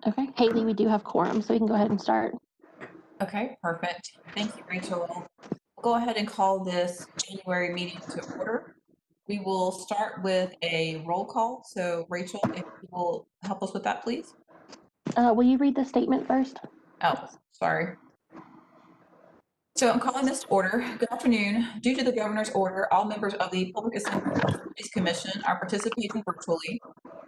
Okay, Haley, we do have quorum, so we can go ahead and start. Okay, perfect. Thank you, Rachel. We'll go ahead and call this January meeting to order. We will start with a roll call. So Rachel, if you will help us with that, please. Will you read the statement first? Oh, sorry. So I'm calling this to order. Good afternoon. Due to the governor's order, all members of the Public Assembly Facilities Commission are participating virtually.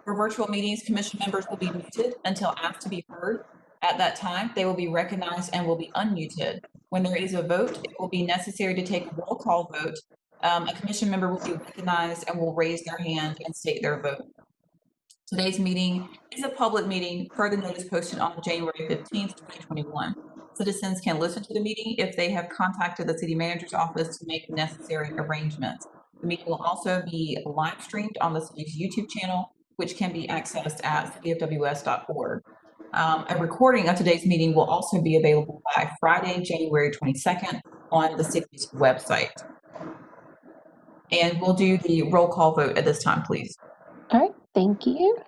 For virtual meetings, commission members will be muted until asked to be heard. At that time, they will be recognized and will be unmuted. When there is a vote, it will be necessary to take a roll call vote. A commission member will be recognized and will raise their hand and state their vote. Today's meeting is a public meeting per the notice posted on January 15th, 2021. Citizens can listen to the meeting if they have contacted the city manager's office to make necessary arrangements. The meeting will also be live streamed on the city's YouTube channel, which can be accessed at cityofws.org. A recording of today's meeting will also be available by Friday, January 22nd on the city's website. And we'll do the roll call vote at this time, please. All right, thank you.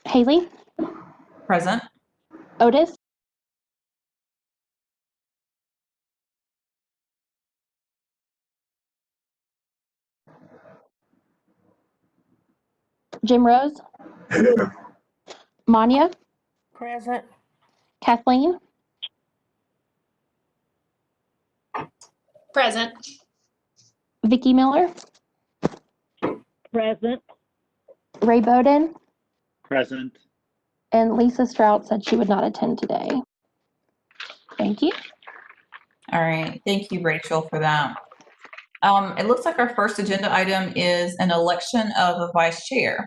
Haley? Present. Otis? Jim Rose? Manya? Present. Kathleen? Present. Vicki Miller? Present. Ray Bowden? Present. And Lisa Strout said she would not attend today. Thank you. All right, thank you, Rachel, for that. It looks like our first agenda item is an election of a vice chair.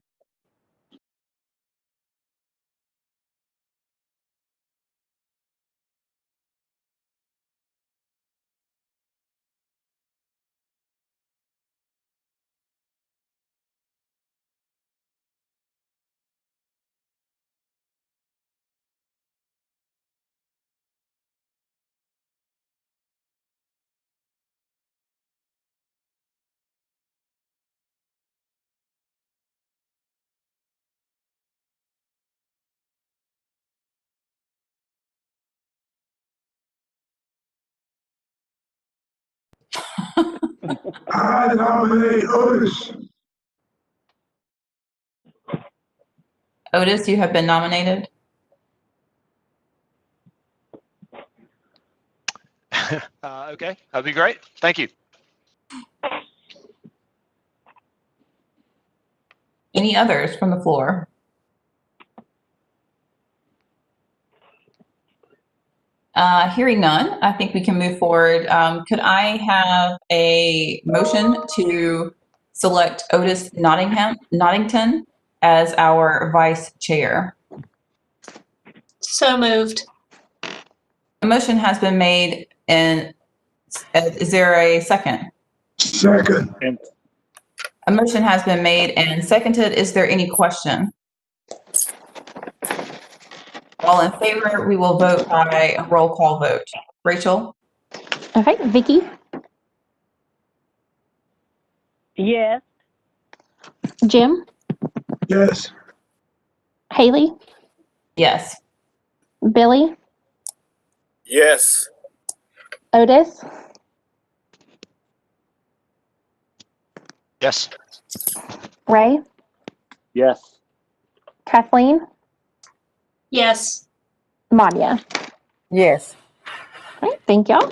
I nominate Otis. Otis, you have been nominated. Okay, that'd be great. Thank you. Any others from the floor? Hearing none, I think we can move forward. Could I have a motion to select Otis Noddington as our vice chair? So moved. A motion has been made, and is there a second? Second. A motion has been made and seconded. Is there any question? All in favor, we will vote by a roll call vote. Rachel? Okay, Vicky, Yes. Jim, Yes. Haley, Yes. Billy, Yes. Otis, Yes. Ray, Yes. Kathleen, Yes. Manya. Yes. All right, thank y'all.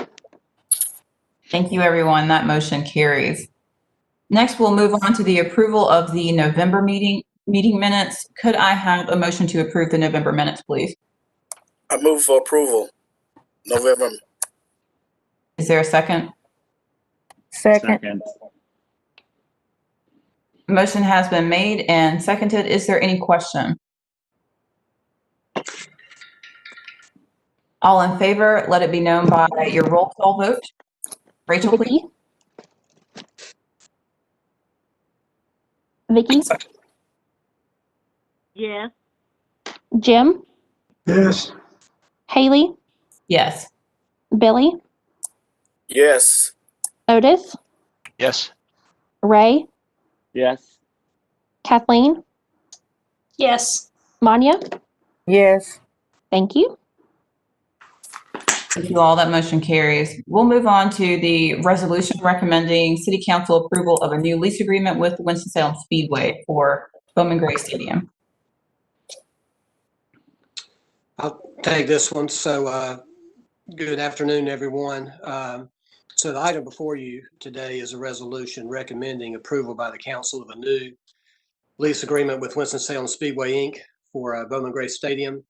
Thank you, everyone. That motion carries. Next, we'll move on to the approval of the November meeting minutes. Could I have a motion to approve the November minutes, please? I move for approval. November. Is there a second? Second. Motion has been made and seconded. Is there any question? All in favor, let it be known by your roll call vote. Rachel, please. Vicky, Yes. Jim, Yes. Haley, Yes. Billy, Yes. Otis, Yes. Ray, Yes. Kathleen, Yes. Manya. Yes. Thank you. Thank you all. That motion carries. We'll move on to the resolution recommending City Council approval of a new lease agreement with Winston-Salem Speedway for Bowman Gray Stadium. I'll take this one. So good afternoon, everyone. So the item before you today is a resolution recommending approval by the council of a new lease agreement with Winston-Salem Speedway, Inc. for Bowman Gray Stadium.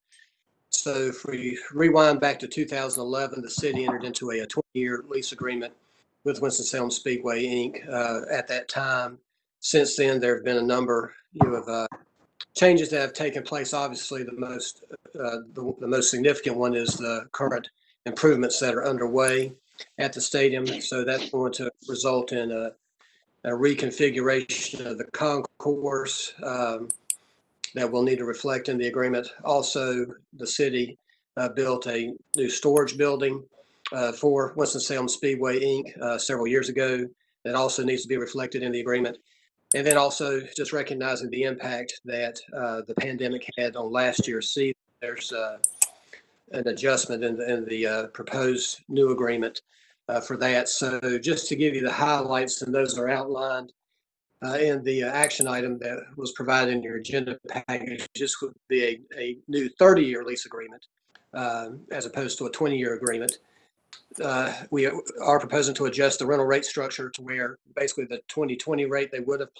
So if we rewind back to 2011, the city entered into a 20-year lease agreement with Winston-Salem Speedway, Inc. At that time. Since then, there have been a number of changes that have taken place. Obviously, the most significant one is the current improvements that are underway at the stadium. So that's going to result in a reconfiguration of the concourse that will need to reflect in the agreement. Also, the city built a new storage building for Winston-Salem Speedway, Inc. Several years ago that also needs to be reflected in the agreement. And then also just recognizing the impact that the pandemic had on last year's season. There's an adjustment in the proposed new agreement for that. So just to give you the highlights, and those are outlined in the action item that was provided in your agenda package. This would be a new 30-year lease agreement as opposed to a 20-year agreement. We are proposing to adjust the rental rate structure to where basically the 2020 rate they would have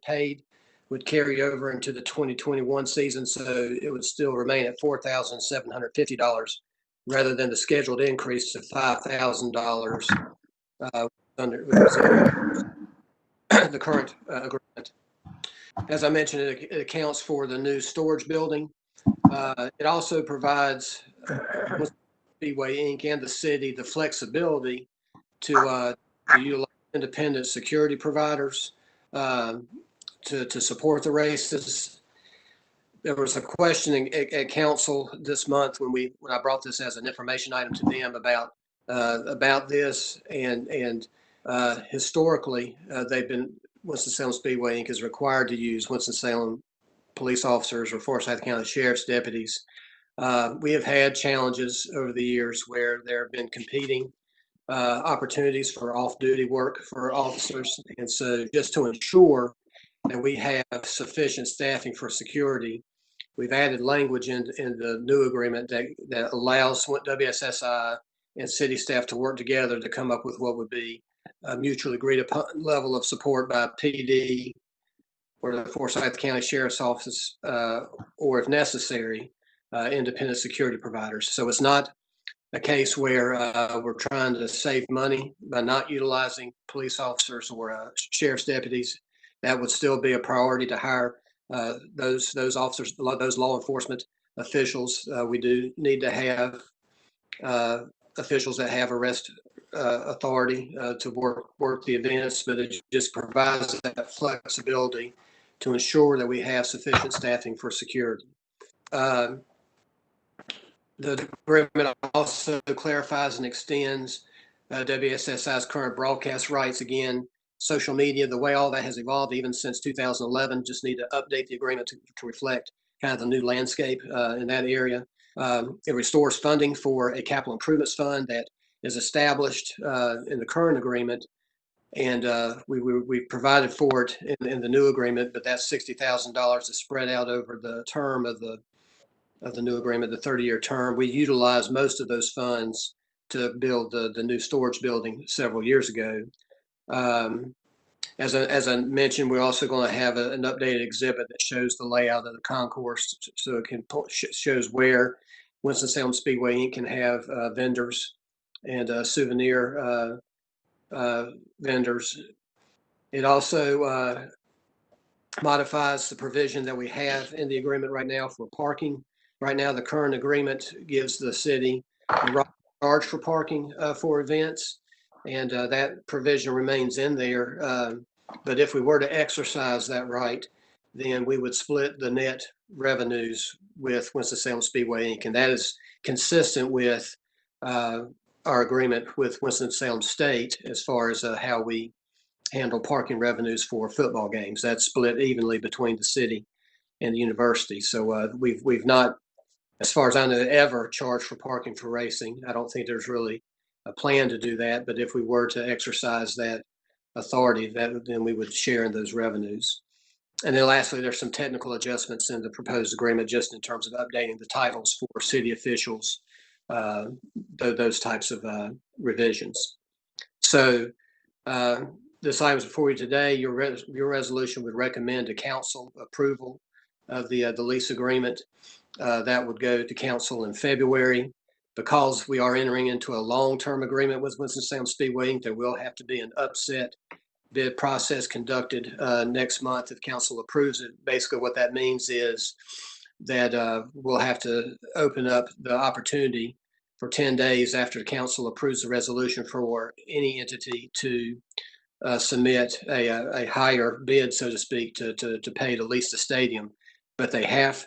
paid would carry over into the 2021 season. So it would still remain at $4,750 rather than the scheduled increase of $5,000 under the current agreement. As I mentioned, it accounts for the new storage building. It also provides Speedway, Inc. and the city the flexibility to utilize independent security providers to support the races. There was a question at council this month when I brought this as an information item to them about this, and historically Winston-Salem Speedway, Inc. is required to use Winston-Salem police officers or Forsyth County Sheriff's deputies. We have had challenges over the years where there have been competing opportunities for off-duty work for officers. And so just to ensure that we have sufficient staffing for security, we've added language in the new agreement that allows WSSI and city staff to work together to come up with what would be a mutually agreed upon level of support by PD or the Forsyth County Sheriff's Office, or if necessary, independent security providers. So it's not a case where we're trying to save money by not utilizing police officers or sheriff's deputies. That would still be a priority to hire those officers, those law enforcement officials. We do need to have officials that have arrest authority to work the events, but it just provides that flexibility to ensure that we have sufficient staffing for security. The agreement also clarifies and extends WSSI's current broadcast rights. Again, social media, the way all that has evolved even since 2011, just need to update the agreement to reflect kind of the new landscape in that area. It restores funding for a capital improvements fund that is established in the current agreement, and we provided for it in the new agreement, but that $60,000 is spread out over the term of the new agreement, the 30-year term. We utilized most of those funds to build the new storage building several years ago. As I mentioned, we're also going to have an updated exhibit that shows the layout of the concourse, so it shows where Winston-Salem Speedway Inc. can have vendors and souvenir vendors. It also modifies the provision that we have in the agreement right now for parking. Right now, the current agreement gives the city the right to charge for parking for events, and that provision remains in there. But if we were to exercise that right, then we would split the net revenues with Winston-Salem Speedway Inc., and that is consistent with our agreement with Winston-Salem State as far as how we handle parking revenues for football games. That's split evenly between the city and the university. So we've not, as far as I know, ever charged for parking for racing. I don't think there's really a plan to do that, but if we were to exercise that authority, then we would share in those revenues. And then lastly, there's some technical adjustments in the proposed agreement just in terms of updating the titles for city officials, those types of revisions. So this item is before you today. Your resolution would recommend to council approval of the lease agreement. That would go to council in February. Because we are entering into a long-term agreement with Winston-Salem Speedway Inc., there will have to be an upset bid process conducted next month if council approves it. Basically, what that means is that we'll have to open up the opportunity for 10 days after the council approves the resolution for any entity to submit a higher bid, so to speak, to pay to lease the stadium. But they have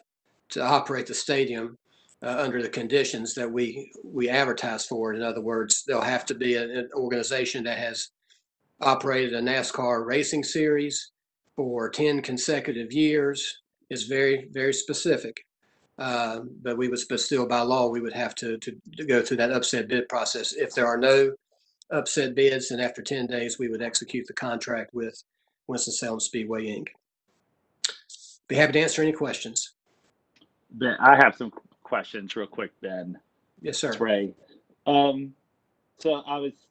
to operate the stadium under the conditions that we advertise for. In other words, there'll have to be an organization that has operated a NASCAR racing series for 10 consecutive years. Is very, very specific. But still by law, we would have to go through that upset bid process. If there are no upset bids, then after 10 days, we would execute the contract with Winston-Salem Speedway Inc. Be happy to answer any questions. Ben, I have some questions real quick, Ben. Yes, sir. Trey. So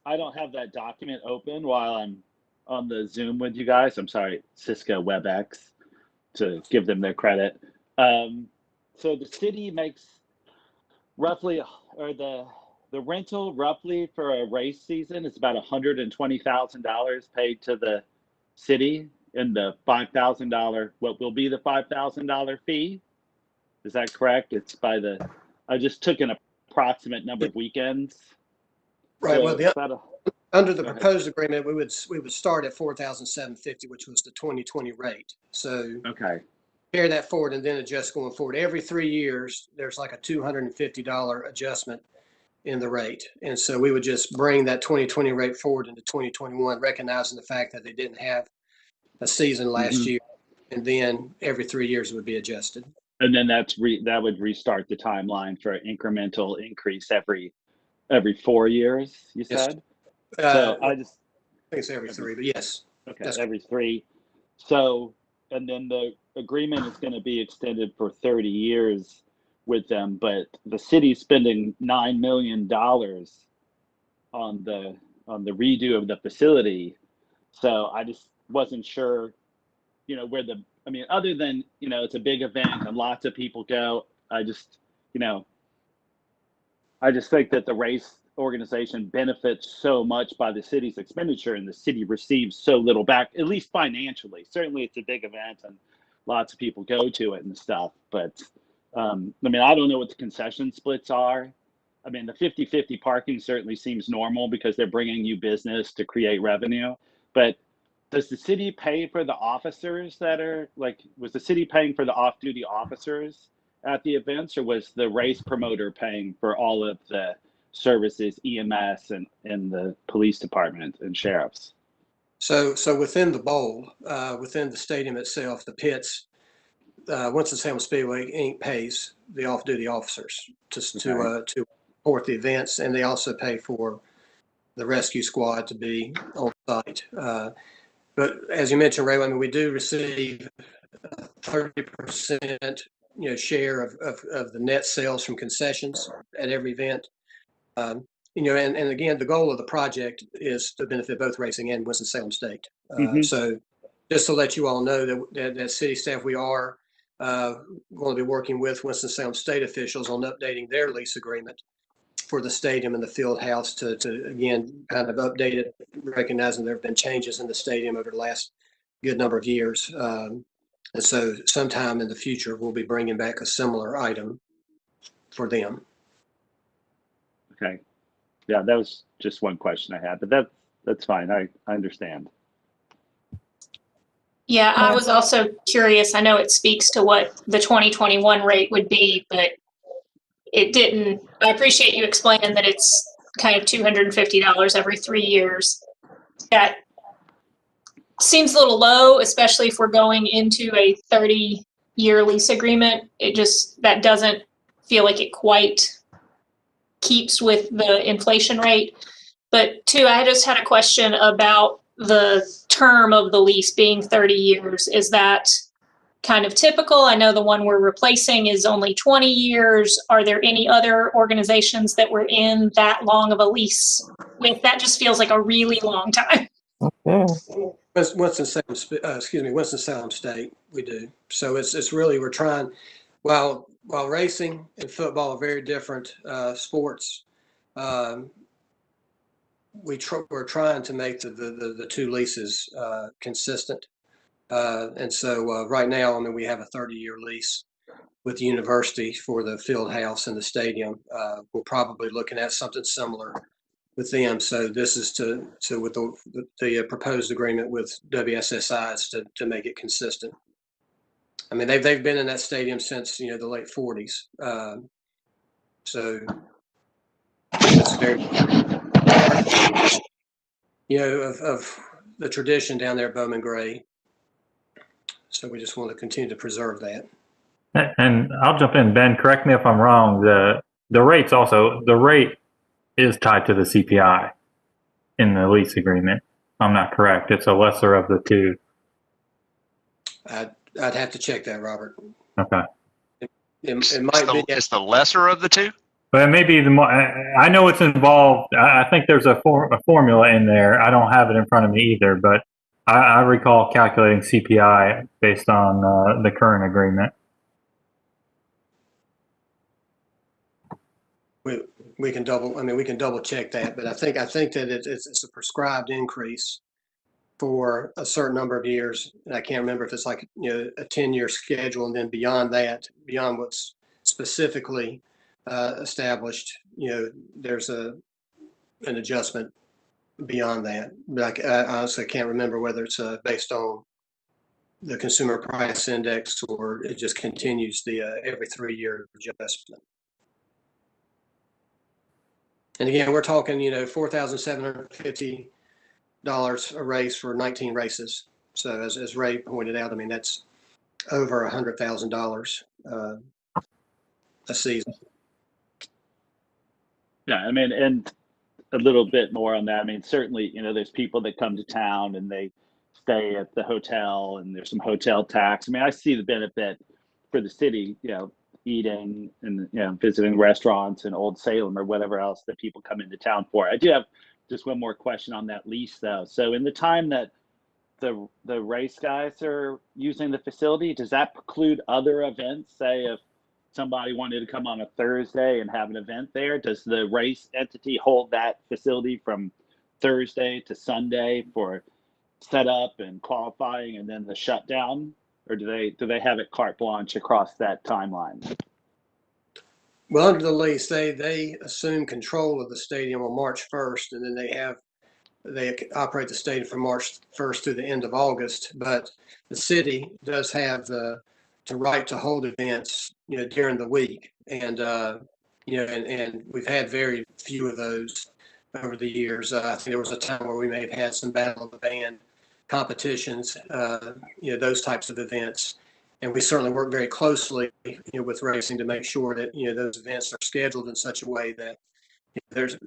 I don't have that document open while I'm on the Zoom with you guys. I'm sorry, Cisco WebEx, to give them their credit. So the city makes roughly, or the rental roughly for a race season is about $120,000 paid to the city in the $5,000, what will be the $5,000 fee. Is that correct? It's I just took an approximate number of weekends. Right. So Well, under the proposed agreement, we would start at $4,750, which was the 2020 rate. So okay. carry that forward and then adjust going forward. Every 3 years, there's like a $250 adjustment in the rate. And so we would just bring that 2020 rate forward into 2021, recognizing the fact that they didn't have a season last year. And then every 3 years it would be adjusted. And then that would restart the timeline for an incremental increase every 4 years, you said? So I think it's every 3, but yes. Okay, every 3. So and then the agreement is going to be extended for 30 years with them, but the city's spending $9 million on the redo of the facility. So I just wasn't sure, where other than, it's a big event and lots of people go. I just think that the race organization benefits so much by the city's expenditure, and the city receives so little back, at least financially. Certainly it's a big event and lots of people go to it and stuff, but I don't know what the concession splits are. The 50-50 parking certainly seems normal because they're bringing you business to create revenue, but does the city pay for the officers was the city paying for the off-duty officers at the events, or was the race promoter paying for all of the services, EMS and the police department and sheriffs? So within the bowl, within the stadium itself, the pits, Winston-Salem Speedway Inc. pays the off-duty officers to support the events, and they also pay for the rescue squad to be on site. But as you mentioned, Ray, we do receive 30% share of the net sales from concessions at every event. And again, the goal of the project is to benefit both racing and Winston-Salem State. So just to let you all know that city staff, we are going to be working with Winston-Salem State officials on updating their lease agreement for the stadium and the field house to again, kind of update it, recognizing there have been changes in the stadium over the last good number of years. And so sometime in the future, we'll be bringing back a similar item for them. Okay. Yeah, that was just one question I had, but that's fine. I understand. Yeah, I was also curious. I know it speaks to what the 2021 rate would be, but it didn't. I appreciate you explaining that it's kind of $250 every 3 years. That seems a little low, especially if we're going into a 30-year lease agreement. That doesn't feel like it quite keeps with the inflation rate. But two, I just had a question about the term of the lease being 30 years. Is that kind of typical? I know the one we're replacing is only 20 years. Are there any other organizations that were in that long of a lease with? That just feels like a really long time. Winston-Salem State, we do. So it's really, we're trying, while racing and football are very different sports, we're trying to make the two leases consistent. And so right now, we have a 30-year lease with the university for the field house and the stadium. We're probably looking at something similar with them. So this is with the proposed agreement with WSSI is to make it consistent. They've been in that stadium since the late 40s. So it's very of the tradition down there at Bowman Gray. So we just want to continue to preserve that. And I'll jump in, Ben, correct me if I'm wrong. The rate is tied to the CPI in the lease agreement. I'm not correct. It's a lesser of the two. I'd have to check that, Robert. Okay. It might be. It's the lesser of the two? But maybe the more, I know it's involved. I think there's a formula in there. I don't have it in front of me either, but I recall calculating CPI based on the current agreement. We can double check that, but I think that it's a prescribed increase for a certain number of years. And I can't remember if it's like a 10-year schedule, and then beyond what's specifically established, there's an adjustment beyond that. But I honestly can't remember whether it's based on the consumer price index or it just continues the every 3-year adjustment. And again, we're talking, $4,750 a race for 19 races. So as Ray pointed out, that's over $100,000 a season. Yeah, and a little bit more on that. Certainly, there's people that come to town and they stay at the hotel and there's some hotel tax. I mean, I see the benefit for the city, eating and, visiting restaurants in Old Salem or whatever else that people come into town for. I do have just one more question on that lease though. So in the time that the race guys are using the facility, does that preclude other events? Say if somebody wanted to come on a Thursday and have an event there, does the race entity hold that facility from Thursday to Sunday for setup and qualifying and then the shutdown? Or do they have it carte blanche across that timeline? Well, under the lease, they assume control of the stadium on March 1st, and then they operate the stadium from March 1st through the end of August. But the city does have the right to hold events, during the week, and and we've had very few of those over the years. I think there was a time where we may have had some battle of the band competitions, those types of events. And we certainly work very closely, with racing to make sure that, those events are scheduled in such a way that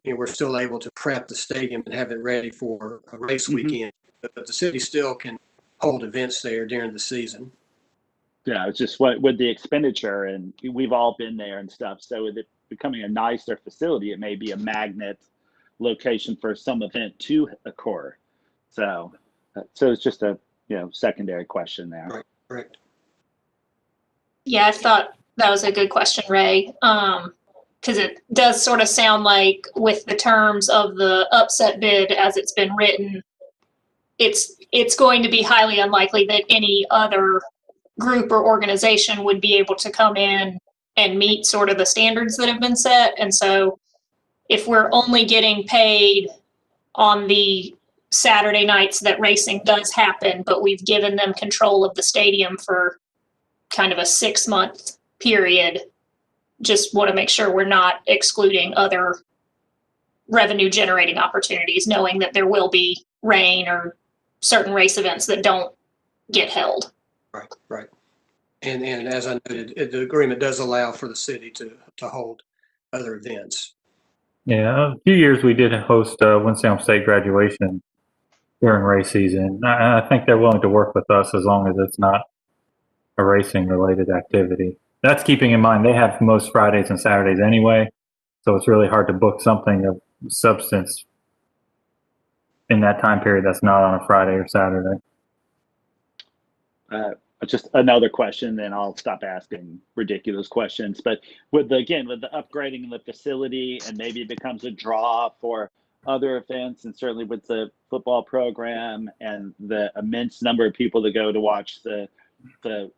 we're still able to prep the stadium and have it ready for a race weekend. But the city still can hold events there during the season. Yeah, it's just what with the expenditure, and we've all been there and stuff. So with it becoming a nicer facility, it may be a magnet location for some event to occur. So it's just a secondary question there. Right. Correct. Yeah, I thought that was a good question, Ray. Because it does sort of sound like with the terms of the upset bid as it's been written, it's going to be highly unlikely that any other group or organization would be able to come in and meet sort of the standards that have been set. And so if we're only getting paid on the Saturday nights that racing does happen, but we've given them control of the stadium for kind of a 6-month period, just want to make sure we're not excluding other revenue generating opportunities, knowing that there will be rain or certain race events that don't get held. Right. And as I noted, the agreement does allow for the city to hold other events. Yeah, a few years we did host Winston-Salem State graduation during race season. I think they're willing to work with us as long as it's not a racing related activity. That's keeping in mind they have most Fridays and Saturdays anyway, so it's really hard to book something of substance in that time period that's not on a Friday or Saturday. Just another question, then I'll stop asking ridiculous questions. But with the upgrading of the facility, and maybe it becomes a draw for other events, and certainly with the football program and the immense number of people that go to watch the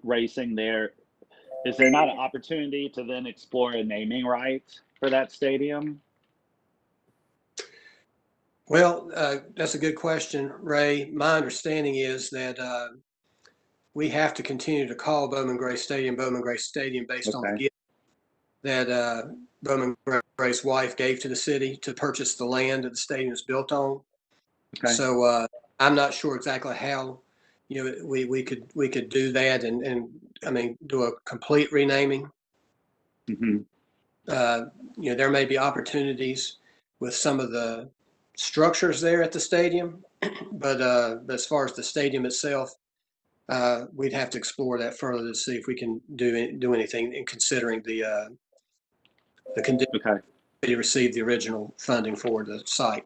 racing there, is there not an opportunity to then explore a naming right for that stadium? Well, that's a good question, Ray. My understanding is that we have to continue to call Bowman Gray Stadium based on the gift that Bowman Gray's wife gave to the city to purchase the land that the stadium is built on. Okay. So I'm not sure exactly how we could do that and I mean do a complete renaming. Mm-hmm. There may be opportunities with some of the structures there at the stadium, but as far as the stadium itself, we'd have to explore that further to see if we can do anything in considering the condition to receive the original funding for the site.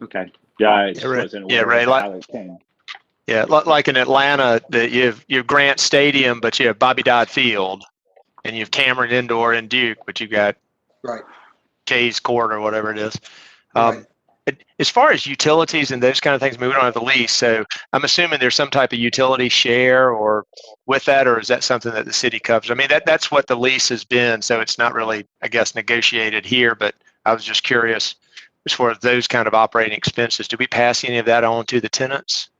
Okay. Yeah, I wasn't aware Ray, of how it came. Yeah, like in Atlanta, that you have Grant Stadium, but you have Bobby Dodd Field, and you have Cameron Indoor and Duke, but you got Kay's Court or whatever it is. As far as utilities and those kind of things, we don't have the lease, so I'm assuming there's some type of utility share or with that, or is that something that the city covers? I mean, that's what the lease has been, so it's not really, I guess, negotiated here, but I was just curious as far as those kind of operating expenses. Do we pass any of that on to the tenants?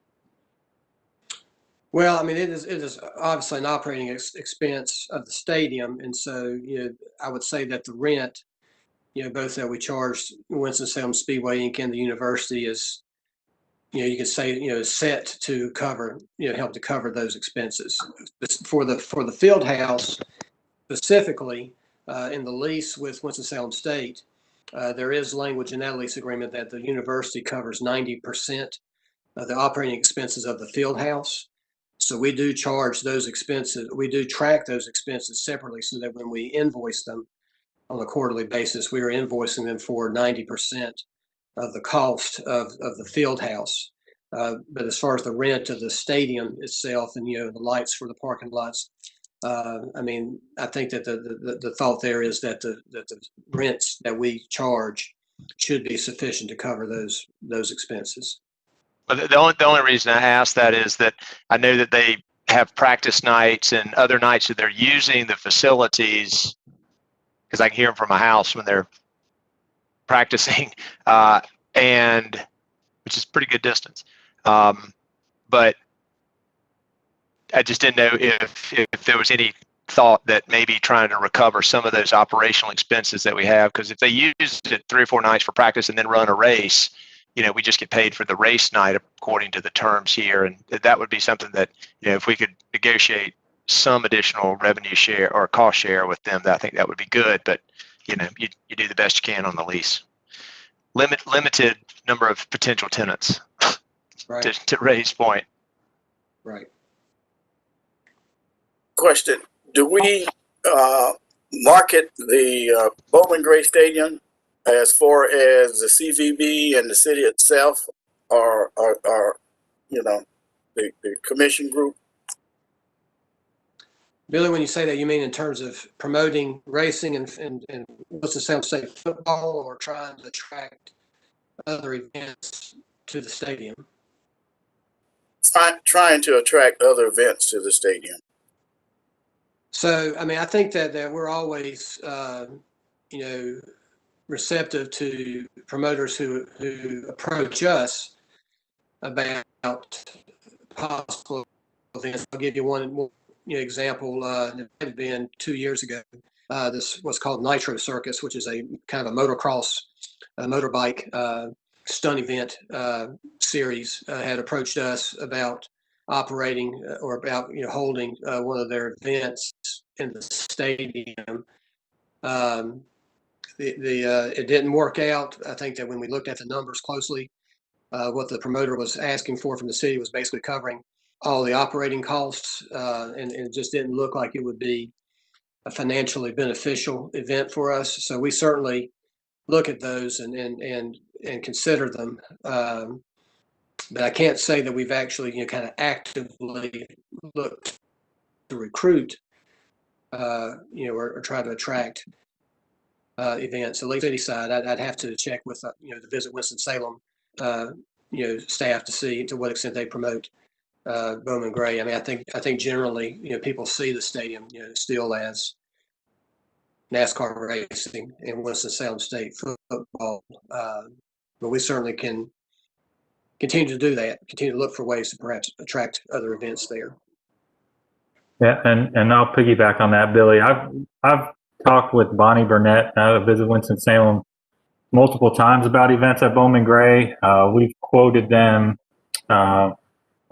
Well, I mean, it is obviously an operating expense of the stadium, and so I would say that the rent, both that we charged Winston-Salem Speedway Inc. and the university is, you could say, is set to cover, help to cover those expenses. For the field house specifically, in the lease with Winston-Salem State, there is language in that lease agreement that the university covers 90% the operating expenses of the field house. So we do charge those expenses. We do track those expenses separately so that when we invoice them on a quarterly basis, we are invoicing them for 90% of the cost of the field house. But as far as the rent of the stadium itself and, the lights for the parking lots, I mean, I think that the thought there is that the rents that we charge should be sufficient to cover those expenses. But the only reason I ask that is that I know that they have practice nights and other nights that they're using the facilities, because I can hear them from my house when they're practicing, and which is pretty good distance. But I just didn't know if there was any thought that maybe trying to recover some of those operational expenses that we have, because if they use it 3 or 4 nights for practice and then run a race, we just get paid for the race night according to the terms here. And that would be something that, if we could negotiate some additional revenue share or cost share with them, I think that would be good. But, you do the best you can on the lease. Limited number of potential tenants, Right. to Ray's point. Right. Question, do we market the Bowman Gray Stadium as far as the CVB and the city itself, or the commission group? Billy, when you say that, you mean in terms of promoting racing and Winston-Salem State football, or trying to attract other events to the stadium? Trying to attract other events to the stadium. So, I mean, I think that we're always, receptive to promoters who approach us about possible events. I'll give you one example. It had been 2 years ago. This was called Nitro Circus, which is a kind of a motocross, motorbike stunt event series. Had approached us about operating or about holding one of their events in the stadium. It didn't work out. I think that when we looked at the numbers closely, what the promoter was asking for from the city was basically covering all the operating costs, and it just didn't look like it would be a financially beneficial event for us. So we certainly look at those and consider them. But I can't say that we've actually kind of actively looked to recruit, or try to attract events. At least city side, I'd have to check with the Visit Winston-Salem staff to see to what extent they promote Bowman Gray. I mean, I think generally people see the stadium still as NASCAR racing and Winston-Salem State football, but we certainly can continue to do that. Continue to look for ways to perhaps attract other events there. Yeah, and I'll piggyback on that, Billy. I've talked with Bonnie Burnett, Visit Winston-Salem, multiple times about events at Bowman Gray. We've quoted them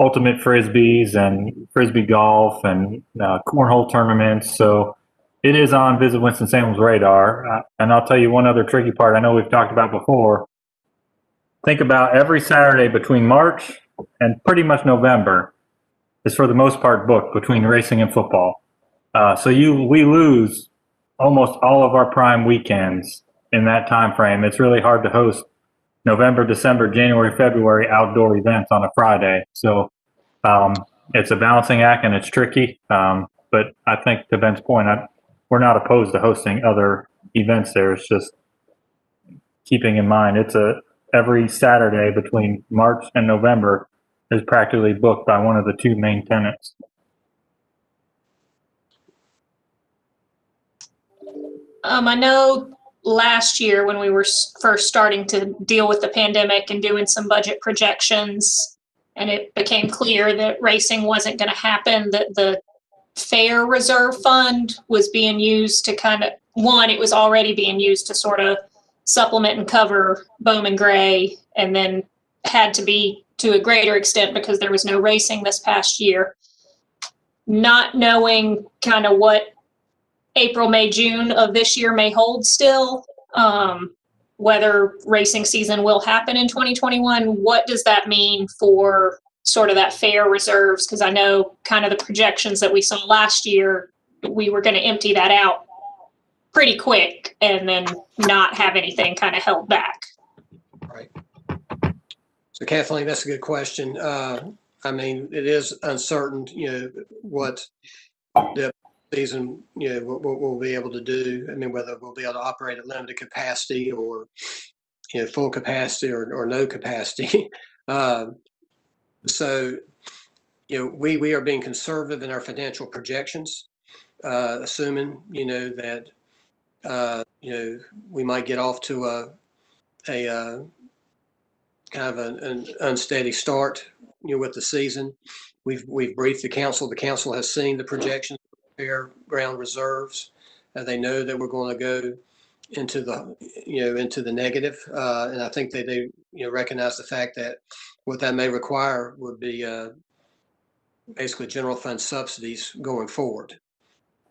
ultimate frisbees and frisbee golf and cornhole tournaments. So it is on Visit Winston-Salem's radar. And I'll tell you one other tricky part I know we've talked about before. Think about every Saturday between March and pretty much November is for the most part booked between racing and football. So we lose almost all of our prime weekends in that time frame. It's really hard to host November, December, January, February outdoor events on a Friday. So it's a balancing act and it's tricky. But I think to Ben's point, we're not opposed to hosting other events there. It's just keeping in mind every Saturday between March and November is practically booked by one of the 2 main tenants. I know last year when we were first starting to deal with the pandemic and doing some budget projections, and it became clear that racing wasn't going to happen, that the fair reserve fund was being used to it was already being used to sort of supplement and cover Bowman Gray, and then had to be to a greater extent because there was no racing this past year. Not knowing kind of what April, May, June of this year may hold still, whether racing season will happen in 2021, what does that mean for sort of that fair reserves? Because I know kind of the projections that we saw last year, we were going to empty that out pretty quick and then not have anything kind of held back. Right. So Kathleen, that's a good question. I mean, it is uncertain, what the season, what we'll be able to do. I mean, whether we'll be able to operate at limited capacity or, full capacity or no capacity. So, we are being conservative in our financial projections, assuming, that, we might get off to a kind of an unsteady start, with the season. We've briefed the council. The council has seen the projections of fairground reserves. They know that we're going to go into the negative, and I think they recognize the fact that what that may require would be basically general fund subsidies going forward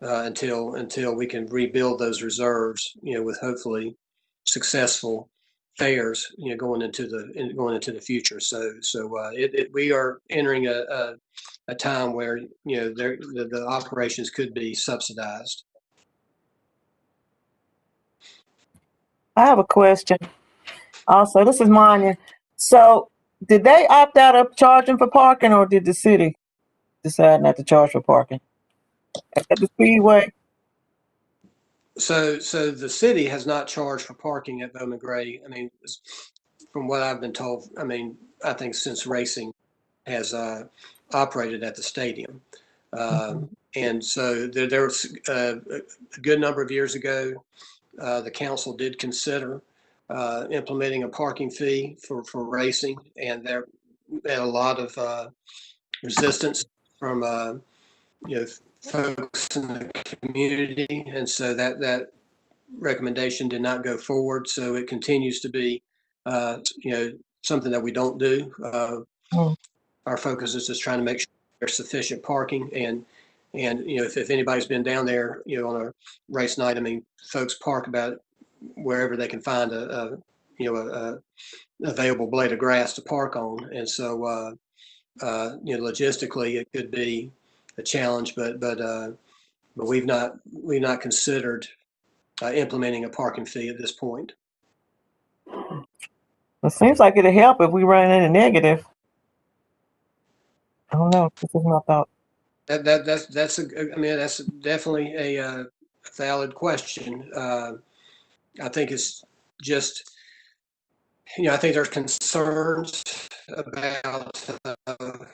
until we can rebuild those reserves, with hopefully successful fairs, going into the future. So we are entering a time where the operations could be subsidized. I have a question. Also, this is Manya. So, did they opt out of charging for parking, or did the city decide not to charge for parking at the Speedway? So the city has not charged for parking at Bowman Gray. I mean, from what I've been told, I think since racing has operated at the stadium. And so there was a good number of years ago, the council did consider implementing a parking fee for racing, and there had a lot of resistance from folks in the community, and so that recommendation did not go forward. So it continues to be something that we don't do. Our focus is just trying to make sure there's sufficient parking, and if anybody's been down there on a race night, folks park about wherever they can find a available blade of grass to park on. And so logistically it could be a challenge, but we've not considered implementing a parking fee at this point. It seems like it'll help if we run in a negative. I don't know. This is my thought. That's definitely a valid question. I think it's just, I think there's concerns about the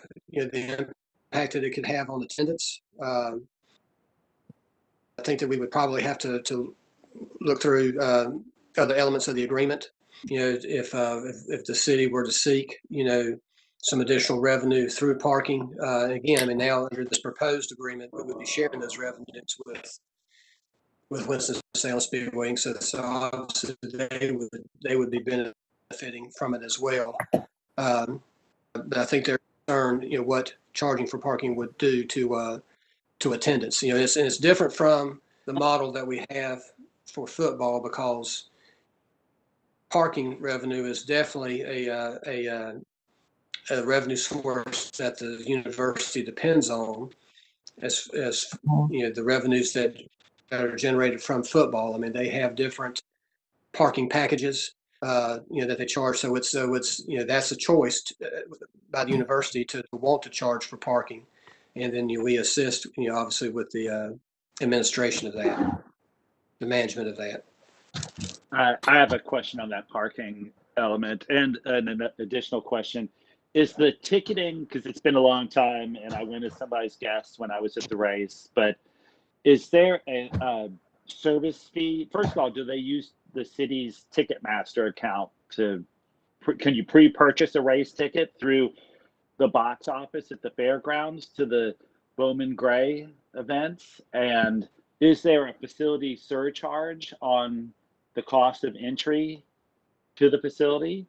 impact that it could have on attendance. I think that we would probably have to look through other elements of the agreement. If the city were to seek, some additional revenue through parking. Again, now under this proposed agreement, we would be sharing those revenues with Winston-Salem Speedway. So obviously they would be benefiting from it as well. But I think they're concerned, what charging for parking would do to attendance. It's different from the model that we have for football, because parking revenue is definitely a revenue source that the university depends on, as the revenues that are generated from football. They have different parking packages that they charge. So it's that's a choice by the university to want to charge for parking, and then we assist obviously with the administration of that, the management of that. I have a question on that parking element, and an additional question. Is the ticketing, because it's been a long time and I went as somebody's guest when I was at the race, but is there a service fee? First of all, do they use the city's Ticketmaster account can you pre-purchase a race ticket through the box office at the fairgrounds to the Bowman Gray events? And is there a facility surcharge on the cost of entry to the facility?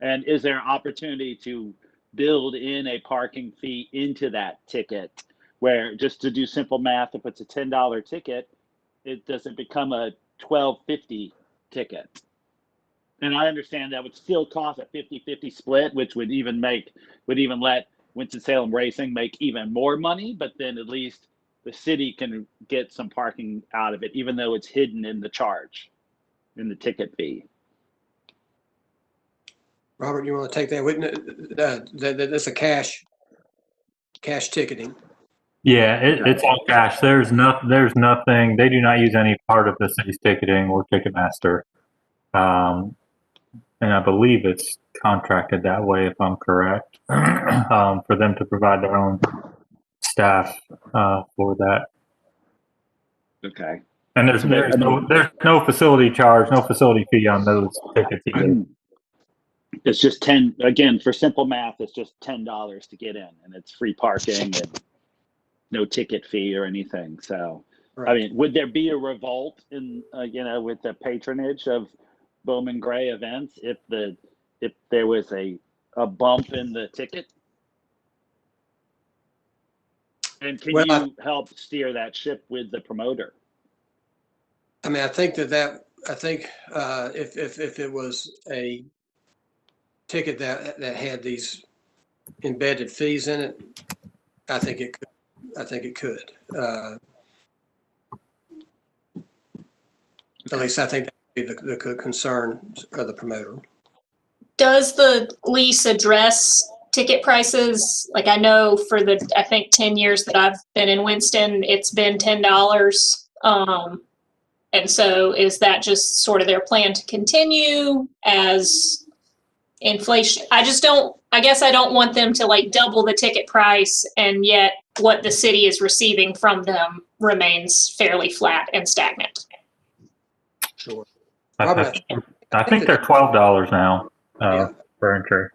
And is there opportunity to build in a parking fee into that ticket, where, just to do simple math, if it's a $10 ticket, it doesn't become a $12.50 ticket? And I understand that would still cost a 50-50 split, which would even let Winston-Salem Racing make even more money, but then at least the city can get some parking out of it, even though it's hidden in the charge, in the ticket fee. Robert, you want to take that? That's a cash ticketing. Yeah, it's all cash. There's nothing. They do not use any part of the city's ticketing or Ticketmaster. And I believe it's contracted that way, if I'm correct, for them to provide their own staff for that. Okay. And there's no facility charge, no facility fee on those tickets either. It's just again, for simple math, it's just $10 to get in, and it's free parking and no ticket fee or anything. So, right. I mean, would there be a revolt in, with the patronage of Bowman Gray events if there was a bump in the ticket? And can you help steer that ship with the promoter? I mean, I think if it was a ticket that had these embedded fees in it, I think it could. At least I think that would be the concern of the promoter. Does the lease address ticket prices? Like, I know for I think 10 years that I've been in Winston, it's been $10. And so is that just sort of their plan to continue as inflation? I guess I don't want them to like double the ticket price and yet what the city is receiving from them remains fairly flat and stagnant. Sure. I think they're $12 now for entry.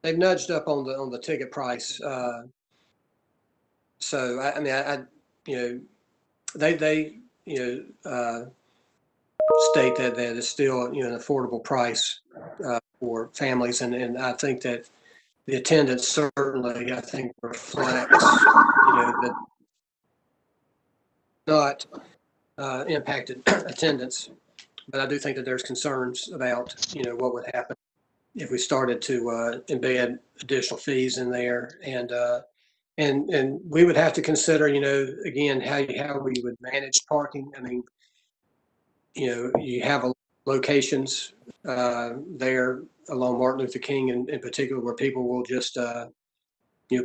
They've nudged up on the ticket price. So I mean, they state that it's still an affordable price for families, and I think that the attendance certainly reflects that not impacted attendance, but I do think that there's concerns about what would happen if we started to embed additional fees in there, and we would have to consider again how we would manage parking. I mean, you have locations there along Martin Luther King in particular where people will just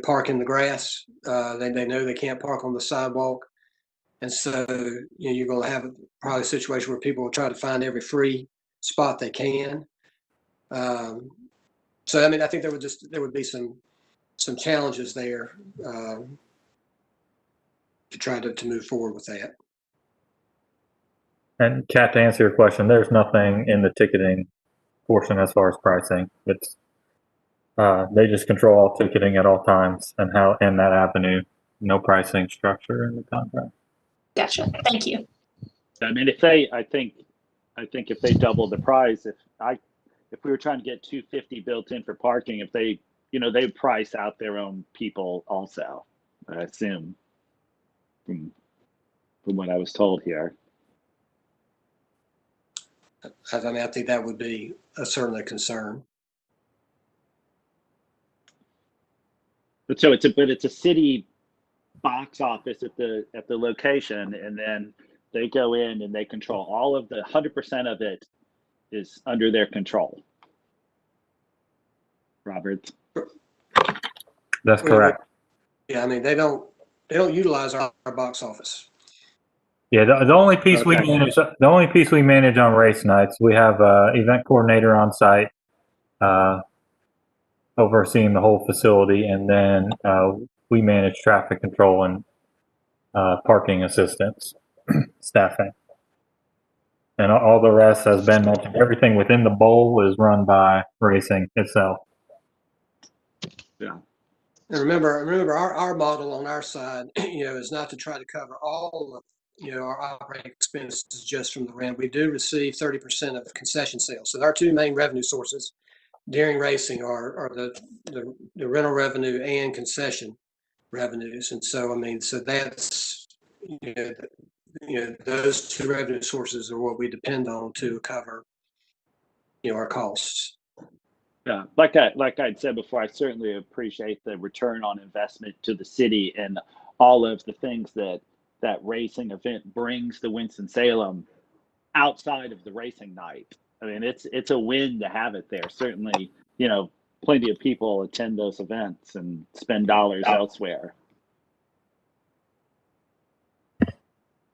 park in the grass. They know they can't park on the sidewalk, and so you're going to have probably a situation where people will try to find every free spot they can. So I mean, I think there would be some challenges there to try to move forward with that. And Kat, to answer your question, there's nothing in the ticketing portion as far as pricing. It's they just control all ticketing at all times and how in that avenue. No pricing structure in the contract. Gotcha. Thank you. I mean, I think if they double the price, if we were trying to get $250 built in for parking, if they price out their own people also, I assume, from what I was told here. I mean, I think that would be certainly a concern. But so it's a city box office at the location, and then they go in and they control all of the 100% of it is under their control. Robert. That's correct. Yeah, I mean they don't utilize our box office. Yeah, the only piece we manage on race nights, we have an event coordinator on site overseeing the whole facility, and then we manage traffic control and parking assistance staffing. And all the rest, as Ben mentioned, everything within the bowl is run by racing itself. Yeah. And remember our model on our side, is not to try to cover all of our operating expenses just from the rent. We do receive 30% of concession sales. So our two main revenue sources during racing are the rental revenue and concession revenues. And so, I mean, so that's, those two revenue sources are what we depend on to cover our costs. Yeah, like I'd said before, I certainly appreciate the return on investment to the city and all of the things that racing event brings to Winston-Salem outside of the racing night. I mean, it's a win to have it there. Certainly, plenty of people attend those events and spend dollars elsewhere.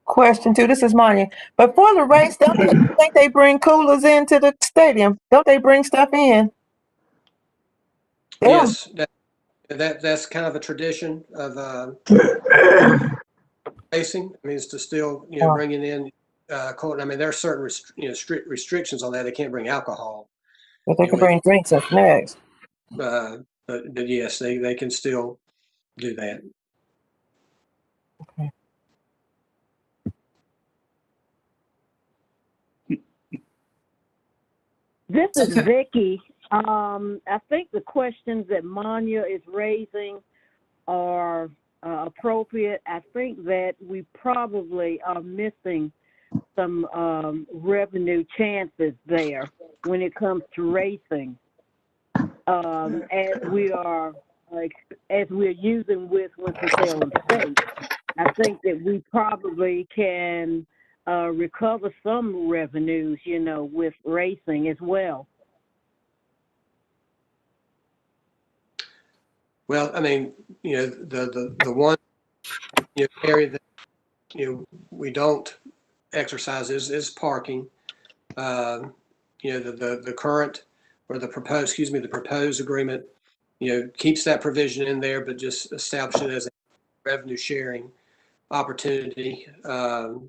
Question two, this is Manya. But for the race, don't you think they bring coolers into the stadium? Don't they bring stuff in? They don't- Yes, that's kind of a tradition of racing. I mean, it's to still, bringing in cold. I mean, there are certain strict restrictions on that. They can't bring alcohol. But they can bring drinks and snacks. But yes, they can still do that. Okay. This is Vicky. I think the questions that Manya is raising are appropriate. I think that we probably are missing some revenue chances there when it comes to racing. As we're using with Winston-Salem State, I think that we probably can recover some revenues, with racing as well. Well, I mean, the one area that we don't exercise is parking. The current or the proposed agreement, keeps that provision in there, but just establish it as a revenue sharing opportunity. All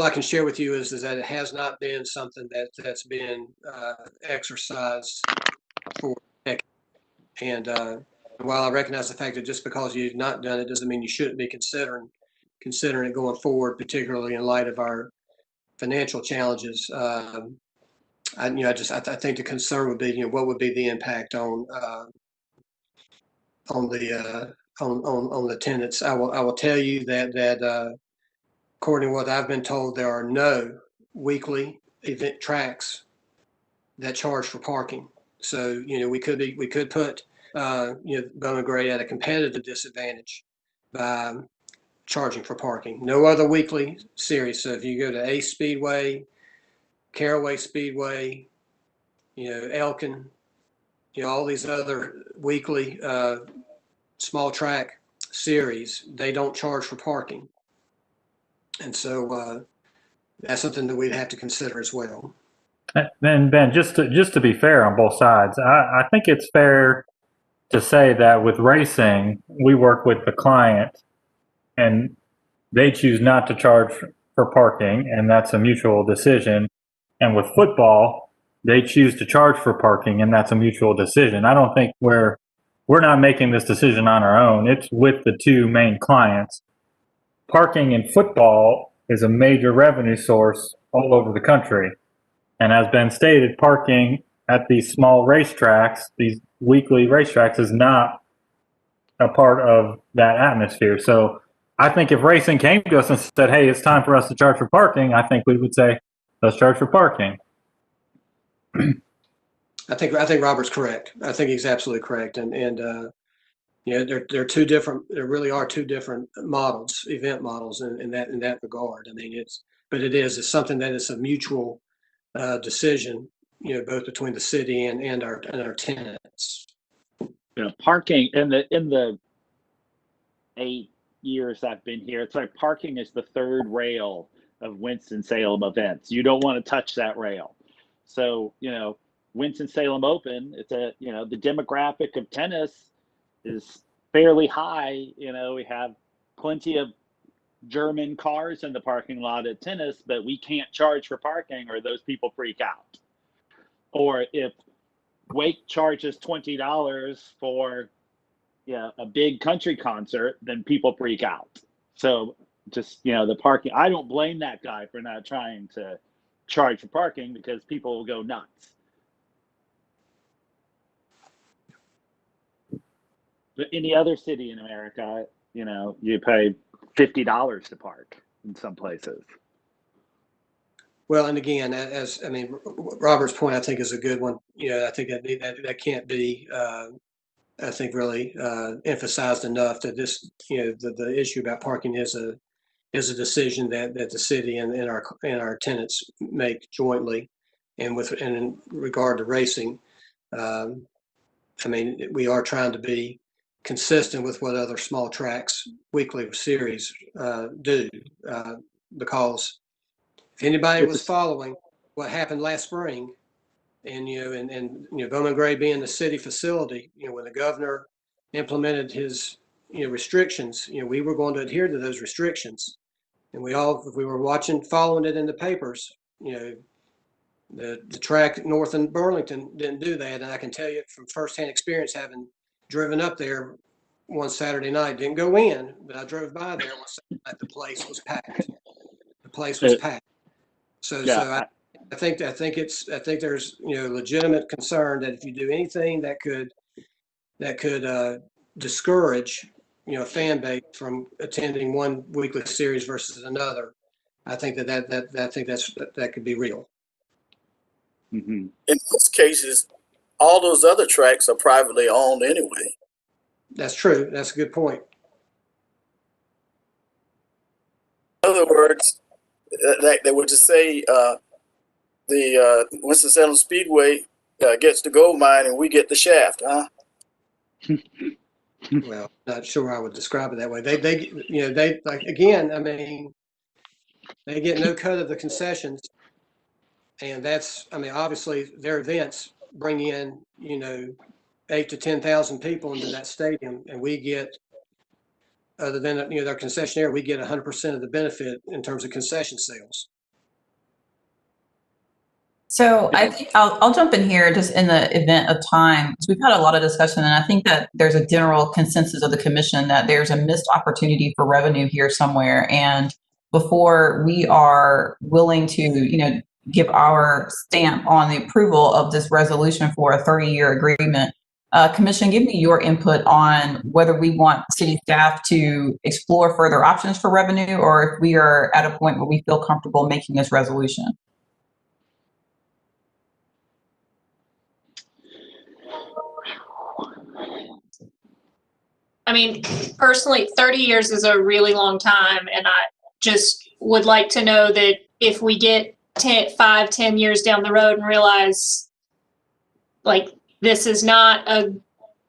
I can share with you is that it has not been something that's been exercised for decades. And while I recognize the fact that just because you've not done it doesn't mean you shouldn't be considering it going forward, particularly in light of our financial challenges. I think the concern would be, what would be the impact on the tenants. I will tell you that according to what I've been told, there are no weekly event tracks that charge for parking. So we could put Bowman Gray at a competitive disadvantage by charging for parking. No other weekly series. So if you go to Ace Speedway, Caraway Speedway, Elkin, all these other weekly small track series, they don't charge for parking. And so that's something that we'd have to consider as well. And Ben, just to be fair on both sides, I think it's fair to say that with racing, we work with the client and they choose not to charge for parking, and that's a mutual decision. And with football, they choose to charge for parking, and that's a mutual decision. I don't think we're not making this decision on our own. It's with the two main clients. Parking in football is a major revenue source all over the country. And as Ben stated, parking at these small racetracks, these weekly racetracks, is not a part of that atmosphere. So I think if racing came to us and said, hey, it's time for us to charge for parking, I think we would say, let's charge for parking. I think Robert's correct. I think he's absolutely correct. And there really are two different models, event models in that regard. I mean, it's something that is a mutual decision, both between the city and our tenants. Parking in the 8 years I've been here, it's like parking is the third rail of Winston-Salem events. You don't want to touch that rail. So, Winston-Salem Open, it's the demographic of tennis is fairly high. We have plenty of German cars in the parking lot at tennis, but we can't charge for parking or those people freak out. Or if Wake charges $20 for a big country concert, then people freak out. So just, the parking, I don't blame that guy for not trying to charge for parking because people will go nuts. But any other city in America, you pay $50 to park in some places. Well, and again, Robert's point, I think, is a good one. I think that can't be, I think, really emphasized enough, that this, the issue about parking is a decision that the city and our tenants make jointly, and in regard to racing. We are trying to be consistent with what other small tracks weekly series do, because if anybody was following what happened last spring, and Bowman Gray being the city facility, when the governor implemented his restrictions, we were going to adhere to those restrictions, and if we were following it in the papers, the track north in Burlington didn't do that. And I can tell you from firsthand experience, having driven up there one Saturday night, didn't go in, but I drove by there one Saturday night, the place was packed. The place was packed. So I think there's legitimate concern that if you do anything that could discourage a fan base from attending one weekly series versus another, I think that could be real. Mm-hmm. In most cases, all those other tracks are privately owned anyway. That's true. That's a good point. In other words, they would just say the Winston-Salem Speedway gets the gold mine and we get the shaft, huh? Well, not sure I would describe it that way. They like, again, they get no cut of the concessions, and that's, obviously their events bring in 8,000 to 10,000 people into that stadium, and we get, other than their concessionaire, we get 100% of the benefit in terms of concession sales. So I think I'll jump in here just in the event of time. We've had a lot of discussion, and I think that there's a general consensus of the commission that there's a missed opportunity for revenue here somewhere. And before we are willing to, give our stamp on the approval of this resolution for a 30-year agreement, commission, give me your input on whether we want city staff to explore further options for revenue, or if we are at a point where we feel comfortable making this resolution. Personally, 30 years is a really long time, and I just would like to know that if we get 5-10 years down the road and realize, like, this is not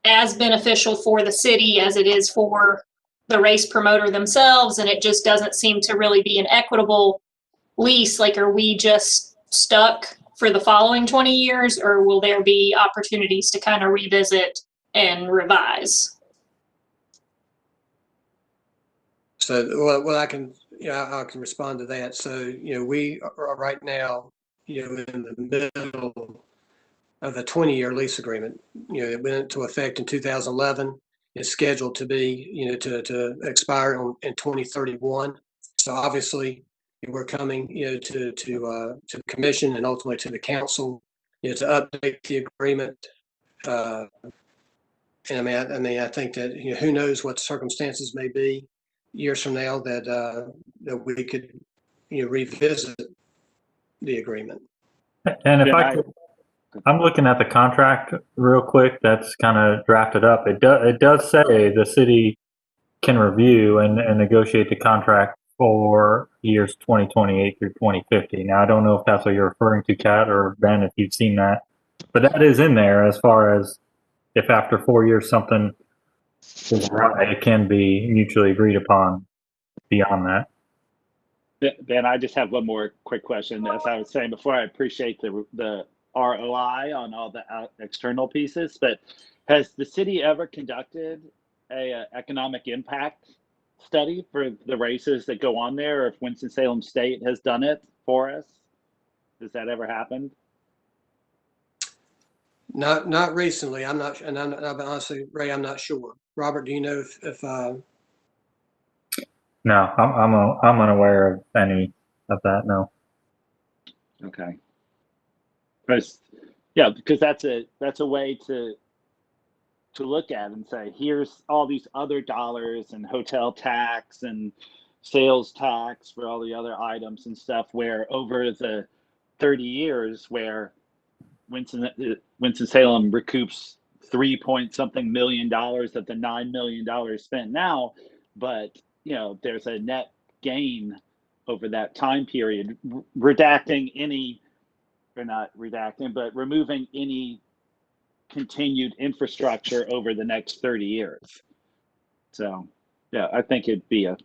as beneficial for the city as it is for the race promoter themselves, and it just doesn't seem to really be an equitable lease, like, are we just stuck for the following 20 years, or will there be opportunities to kind of revisit and revise? So, well, I can respond to that. So, we are right now, in the middle of a 20-year lease agreement. It went into effect in 2011. It's scheduled to be, to expire in 2031. So obviously, we're coming, to the commission and ultimately to the council, to update the agreement. And I think that, who knows what circumstances may be years from now that we could revisit the agreement. And if I could, I'm looking at the contract real quick that's kind of drafted up. It does say the city can review and negotiate the contract for years 2028 through 2050. Now, I don't know if that's what you're referring to, Kat, or Ben, if you've seen that, but that is in there as far as if after 4 years something is right, it can be mutually agreed upon beyond that. Ben, I just have one more quick question. As I was saying before, I appreciate the ROI on all the external pieces, but has the city ever conducted a economic impact study for the races that go on there, or if Winston-Salem State has done it for us? Has that ever happened? Not recently. I'm not, and I'm honestly, Ray, I'm not sure. Robert, do you know if No, I'm unaware of any of that. No. Okay. Because that's a way to look at and say, here's all these other dollars and hotel tax and sales tax for all the other items and stuff, where over the 30 years where Winston-Salem recoups 3-point-something million dollars of the $9 million spent now, but there's a net gain over that time period, removing any continued infrastructure over the next 30 years. So, yeah, I think it'd be a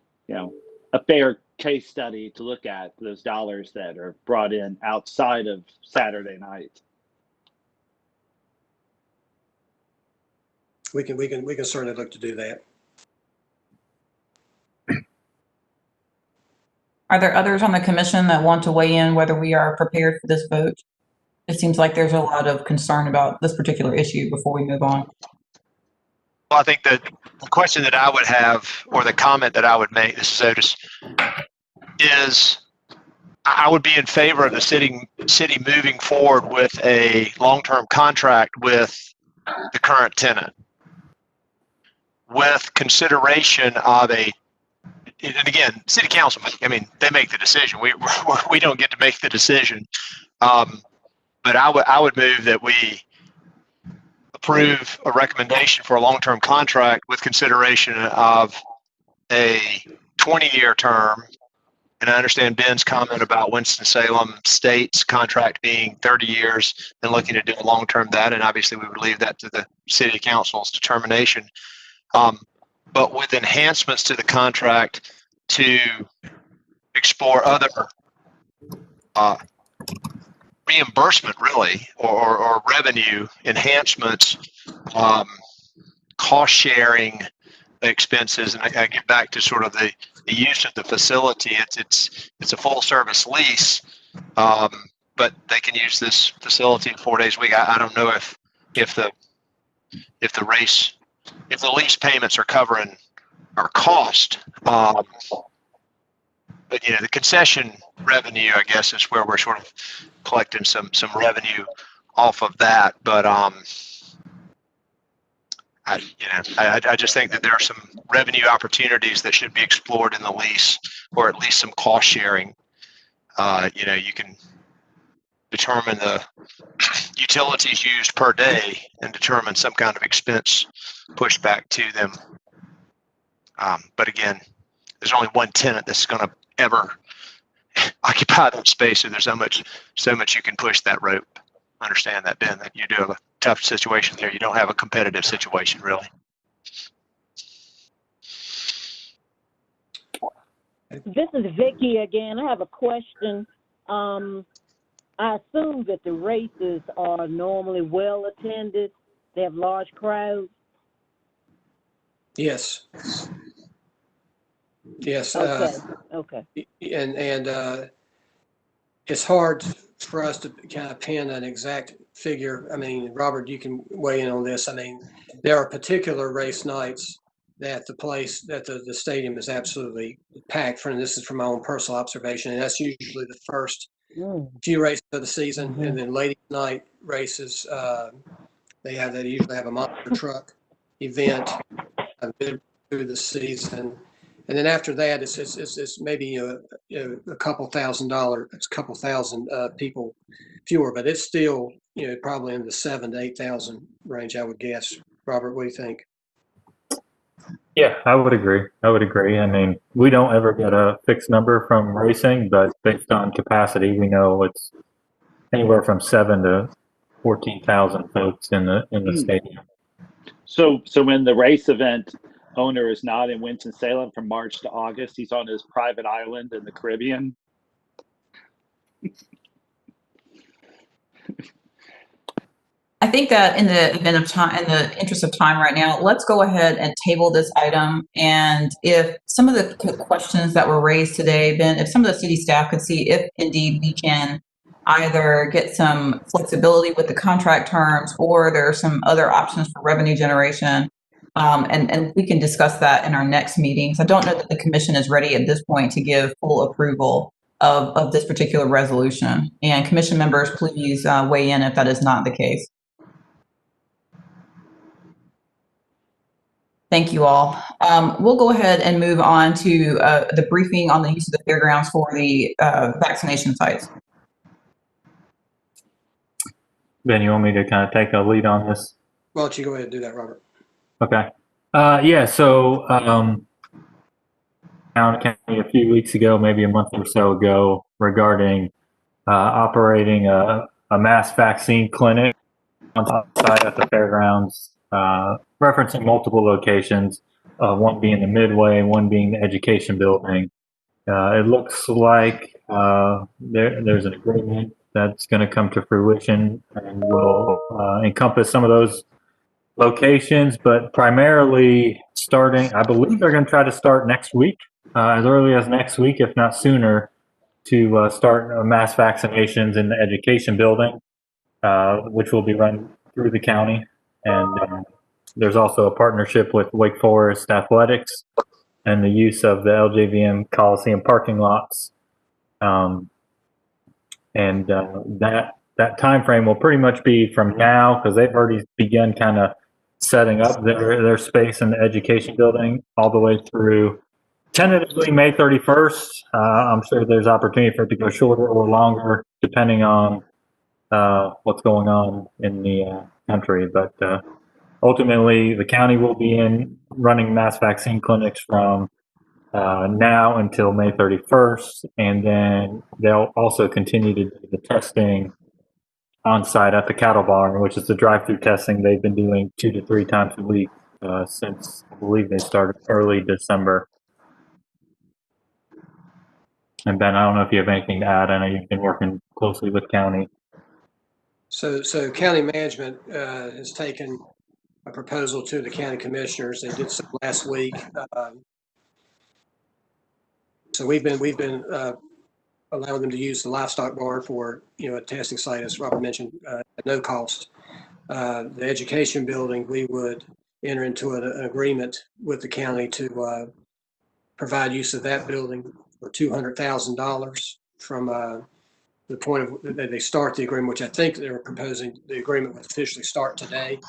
fair case study to look at those dollars that are brought in outside of Saturday night. We can certainly look to do that. Are there others on the commission that want to weigh in whether we are prepared for this vote? It seems like there's a lot of concern about this particular issue before we move on. Well, I think that the question that I would have, or the comment that I would make, this is Otis, is I would be in favor of the city moving forward with a long-term contract with the current tenant, with consideration of and again, city council, they make the decision. We don't get to make the decision. But I would move that we approve a recommendation for a long-term contract with consideration of a 20-year term. And I understand Ben's comment about Winston-Salem State's contract being 30 years and looking to do a long-term that, and obviously we would leave that to the city council's determination. But with enhancements to the contract to explore other reimbursement, really, or revenue enhancements, cost sharing expenses, and I get back to sort of the use of the facility. It's a full service lease, but they can use this facility 4 days a week. I don't know if the lease payments are covering our cost. But the concession revenue, I guess, is where we're sort of collecting some revenue off of that. But I just think that there are some revenue opportunities that should be explored in the lease, or at least some cost sharing. You can determine the utilities used per day and determine some kind of expense pushed back to them. But again, there's only one tenant that's going to ever occupy that space, and there's so much you can push that rope. Understand that, Ben, that you do have a tough situation there. You don't have a competitive situation, really. This is Vicky again. I have a question. I assume that the races are normally well attended. They have large crowds. Yes. Yes. Okay. And it's hard for us to kind of pin an exact figure. I mean, Robert, you can weigh in on this. I mean, there are particular race nights that the stadium is absolutely packed. This is from my own personal observation, and that's usually the first few races of the season, and then ladies' night races. They usually have a monster truck event through the season, and then after that, it's maybe a couple thousand people fewer, but it's still probably in the 7,000 to 8,000 range, I would guess. Robert, what do you think? Yeah, I would agree. I mean, we don't ever get a fixed number from racing, but based on capacity, we know it's anywhere from 7,000 to 14,000 folks in the stadium. So when the race event owner is not in Winston-Salem from March to August, he's on his private island in the Caribbean. I think that in the interest of time right now, let's go ahead and table this item. And if some of the questions that were raised today, Ben, if some of the city staff could see if indeed we can either get some flexibility with the contract terms, or there are some other options for revenue generation. And we can discuss that in our next meetings. I don't know that the commission is ready at this point to give full approval of this particular resolution. And commission members, please weigh in if that is not the case. Thank you all. We'll go ahead and move on to the briefing on the use of the fairgrounds for the vaccination sites. Ben, you want me to kind of take a lead on this? Why don't you go ahead and do that, Robert? Okay. Yeah, so County a few weeks ago, maybe a month or so ago, regarding operating a mass vaccine clinic on site at the fairgrounds, referencing multiple locations, one being the Midway, one being the education building. It looks like there's an agreement that's going to come to fruition and will encompass some of those locations, but primarily starting, I believe they're going to try to start next week, as early as next week, if not sooner, to start mass vaccinations in the education building, which will be run through the county. And there's also a partnership with Wake Forest Athletics and the use of the LJVM Coliseum parking lots. That time frame will pretty much be from now, because they've already begun kind of setting up their space in the education building all the way through tentatively May 31st. I'm sure there's opportunity for it to go shorter or longer, depending on what's going on in the country. But ultimately, the county will be running mass vaccine clinics from now until May 31st, and then they'll also continue to do the testing on site at the cattle barn, which is the drive-through testing they've been doing 2 to 3 times a week since, I believe, they started early December. And Ben, I don't know if you have anything to add. I know you've been working closely with county. So county management has taken a proposal to the county commissioners. They did so last week. So we've been allowing them to use the livestock barn for, a testing site, as Robert mentioned, at no cost. The education building, we would enter into an agreement with the county to provide use of that building for $200,000 from the point of that they start the agreement, which I think they're proposing the agreement would officially start today,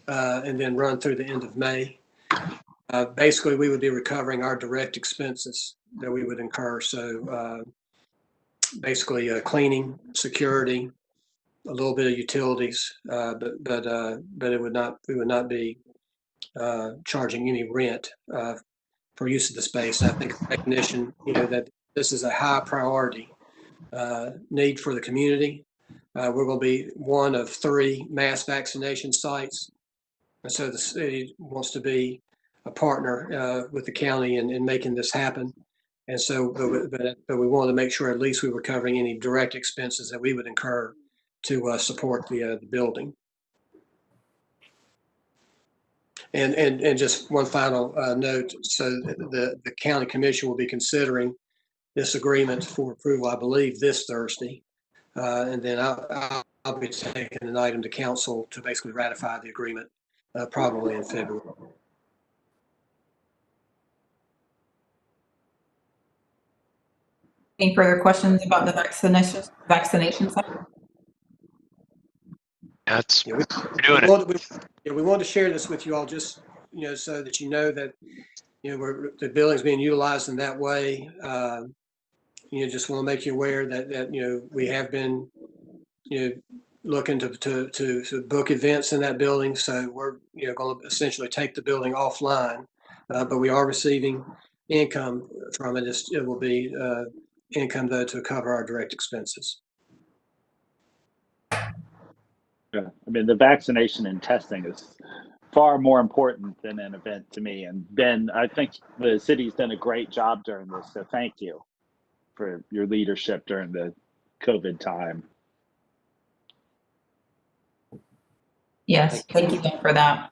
and then run through the end of May. Basically, we would be recovering our direct expenses that we would incur. So basically cleaning, security, a little bit of utilities, but it would not, we would not be charging any rent for use of the space. I think recognition, that this is a high priority need for the community. We're going to be one of 3 mass vaccination sites. And so the city wants to be a partner with the county in making this happen. And so, but we wanted to make sure at least we were covering any direct expenses that we would incur to support the building. And just one final note. So the county commission will be considering this agreement for approval, I believe, this Thursday. And then I'll be taking an item to council to basically ratify the agreement probably in February. Any further questions about the vaccination site? That's Yeah, we're doing it. We wanted to share this with you all, just so that that the building's being utilized in that way. Just want to make you aware that we have been looking to book events in that building. So we're going to essentially take the building offline, but we are receiving income from it. It will be income though to cover our direct expenses. Yeah, I mean, the vaccination and testing is far more important than an event to me. And Ben, I think the city's done a great job during this, so thank you for your leadership during the COVID time. Yes, thank you for that.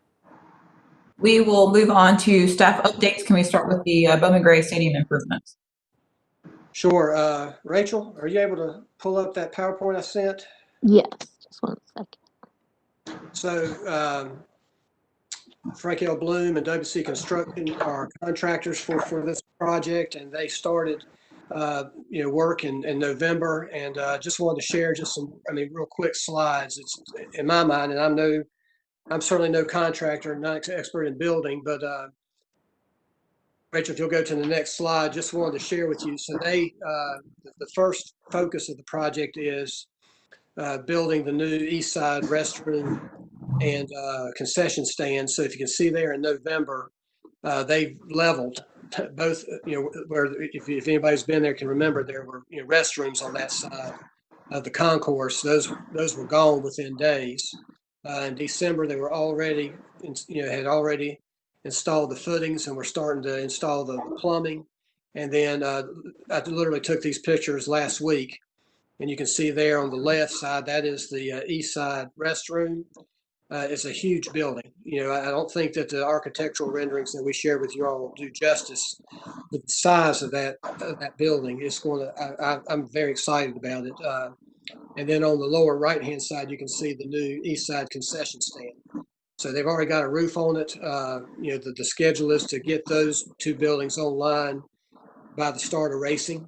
We will move on to staff updates. Can we start with the Bowman Gray Stadium improvements? Sure. Rachel, are you able to pull up that PowerPoint I sent? Yes, just one second. So Frank L. Bloom and WC Construction are contractors for this project, and they started work in November. And just wanted to share just some, real quick slides. It's in my mind, and I'm certainly no contractor, not expert in building, but Rachel, if you'll go to the next slide, just wanted to share with you. So the first focus of the project is building the new east side restroom and concession stand. So if you can see there in November, they've leveled both, where if anybody's been there can remember, there were restrooms on that side of the concourse. Those were gone within days. In December, they were already, had already installed the footings and were starting to install the plumbing. And then I literally took these pictures last week, and you can see there on the left side, that is the east side restroom. It's a huge building. I don't think that the architectural renderings that we shared with you all do justice with the size of that building. It's going to. I'm very excited about it. And then on the lower right-hand side, you can see the new east side concession stand. So they've already got a roof on it. The schedule is to get those two buildings online by the start of racing.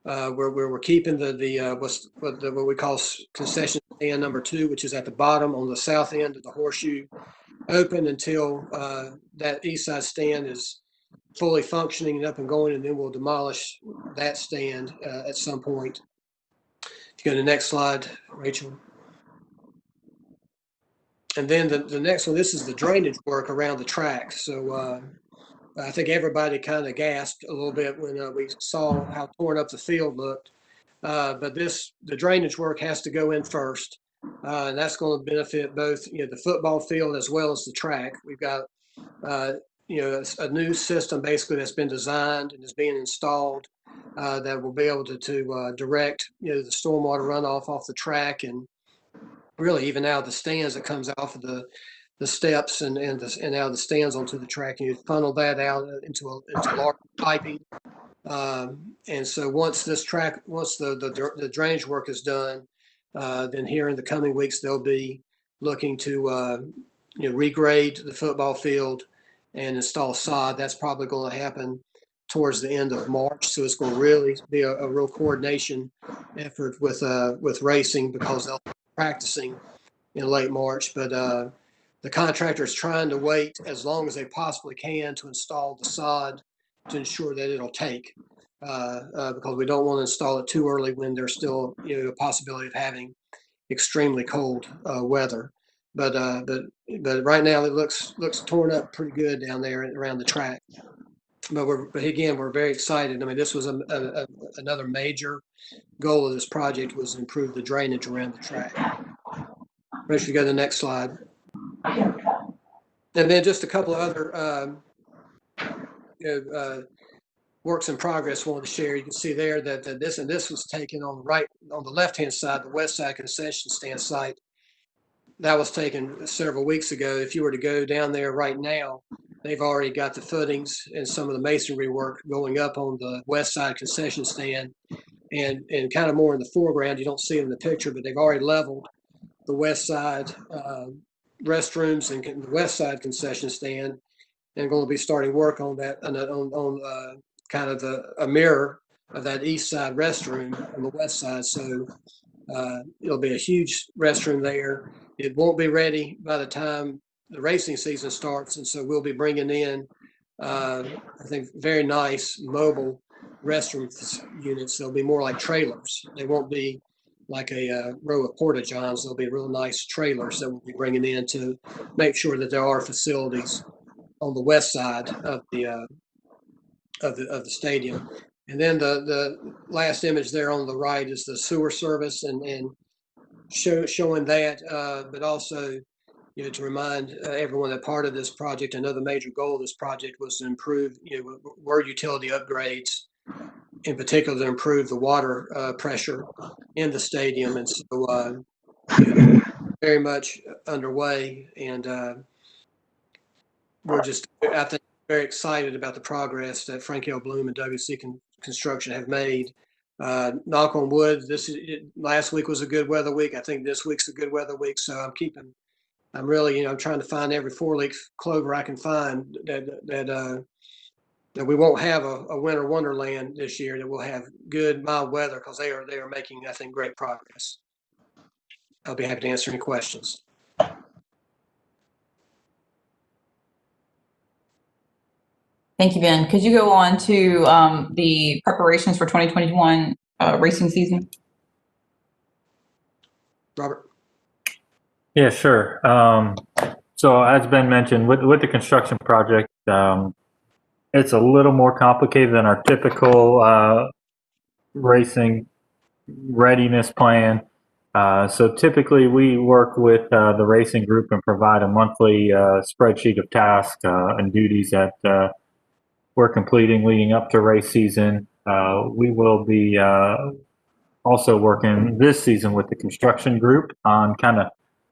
We're keeping what we call concession stand number 2, which is at the bottom on the south end of the horseshoe, open until that east side stand is fully functioning and up and going, and then we'll demolish that stand at some point. If you go to the next slide, Rachel. And then the next one, this is the drainage work around the track. So I think everybody kind of gasped a little bit when we saw how torn up the field looked. But the drainage work has to go in first. And that's going to benefit both the football field as well as the track. We've got a new system basically that's been designed and is being installed that will be able to direct the stormwater runoff off the track, and really even out of the stands that comes off of the steps and out of the stands onto the track. You funnel that out into large piping. And so once the drainage work is done, then here in the coming weeks, they'll be looking to regrade the football field and install sod. That's probably going to happen towards the end of March. So it's going to really be a real coordination effort with racing, because they'll be practicing in late March. But the contractor is trying to wait as long as they possibly can to install the sod to ensure that it'll take, because we don't want to install it too early when there's still a possibility of having extremely cold weather. But right now it looks torn up pretty good down there around the track. But we're very excited. I mean, this was another major goal of this project, was to improve the drainage around the track. Ready to go to the next slide. And then just a couple of other works in progress I wanted to share. You can see there that this was taken on the left-hand side, the west side concession stand site. That was taken several weeks ago. If you were to go down there right now, they've already got the footings and some of the masonry work going up on the west side concession stand, and kind of more in the foreground. You don't see it in the picture, but they've already leveled the west side restrooms and the west side concession stand, and going to be starting work on that on kind of a mirror of that east side restroom on the west side. So it'll be a huge restroom there. It won't be ready by the time the racing season starts, and so we'll be bringing in I think very nice mobile restroom units. They'll be more like trailers. They won't be like a row of porta johns. They'll be real nice trailers that we'll be bringing in to make sure that there are facilities on the west side of the stadium. And then the last image there on the right is the sewer service, and showing that, but also to remind everyone that part of this project, another major goal of this project, was to improve were utility upgrades, in particular to improve the water pressure in the stadium. And so very much underway, and we're just, I think, very excited about the progress that Frank L. Bloom and WC Construction have made. Knock on wood, last week was a good weather week. I think this week's a good weather week. So I'm really, I'm trying to find every 4-leaf clover I can find that we won't have a winter wonderland this year, that we'll have good mild weather, because they are making, I think, great progress. I'll be happy to answer any questions. Thank you, Ben. Could you go on to the preparations for 2021 racing season? Robert? Yeah, sure. So as Ben mentioned, with the construction project, it's a little more complicated than our typical racing readiness plan. So typically we work with the racing group and provide a monthly spreadsheet of tasks and duties that we're completing leading up to race season. We will be also working this season with the construction group on kind of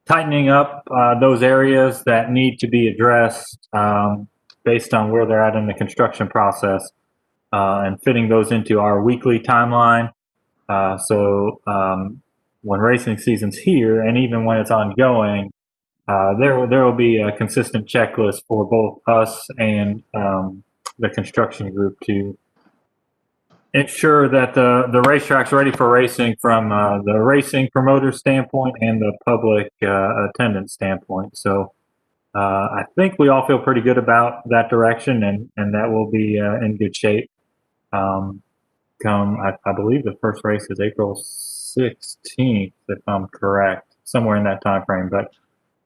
tightening up those areas that need to be addressed based on where they're at in the construction process and fitting those into our weekly timeline. So when racing season's here and even when it's ongoing, there will be a consistent checklist for both us and the construction group to ensure that the racetrack's ready for racing from the racing promoter standpoint and the public attendance standpoint. So I think we all feel pretty good about that direction, and that will be in good shape. I believe the first race is April 16th, if I'm correct, somewhere in that time frame. But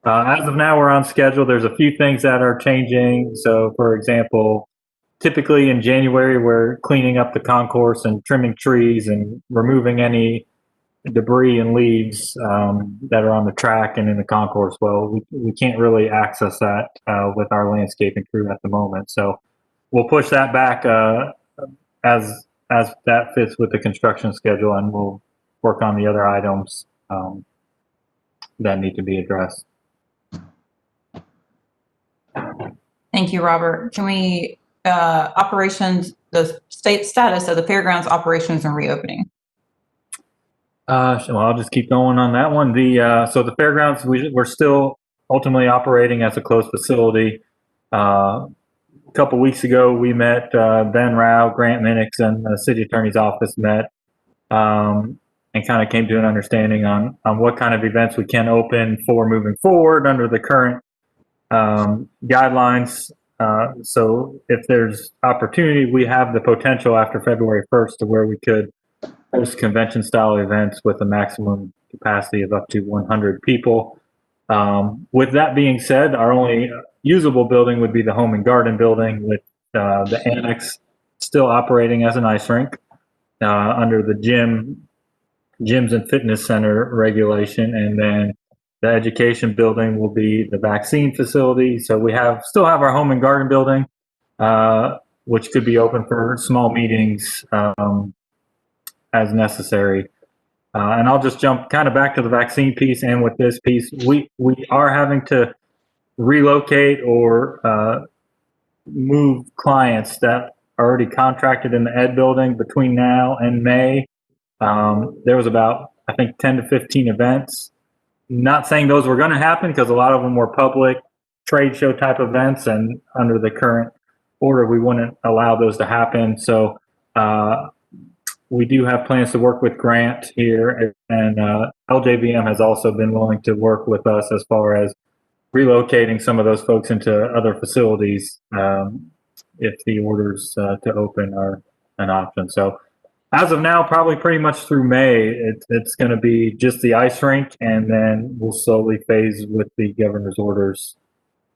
as of now, we're on schedule. There's a few things that are changing. So, for example, typically in January, we're cleaning up the concourse and trimming trees and removing any debris and leaves that are on the track and in the concourse. Well, we can't really access that with our landscaping crew at the moment. So we'll push that back as that fits with the construction schedule, and we'll work on the other items that need to be addressed. Thank you, Robert. Can we operations, the state status of the fairgrounds operations and reopening? So I'll just keep going on that one. So the fairgrounds, we're still ultimately operating as a closed facility. A couple weeks ago, we met Ben Rao, Grant Minix, and the city attorney's office met and kind of came to an understanding on what kind of events we can open for moving forward under the current guidelines. So if there's opportunity, we have the potential after February 1st to where we could host convention style events with a maximum capacity of up to 100 people. With that being said, our only usable building would be the home and garden building, with the annex still operating as an ice rink under the gyms and fitness center regulation. And then the education building will be the vaccine facility. So we still have our home and garden building, which could be open for small meetings as necessary. And I'll just jump kind of back to the vaccine piece. And with this piece, we are having to relocate or move clients that are already contracted in the ed building between now and May. There was about, I think, 10 to 15 events. Not saying those were going to happen, because a lot of them were public trade show type events, and under the current order, we wouldn't allow those to happen. So we do have plans to work with Grant here, and LJVM has also been willing to work with us as far as relocating some of those folks into other facilities if the orders to open are an option. So as of now, probably pretty much through May, it's going to be just the ice rink, and then we'll slowly phase with the governor's orders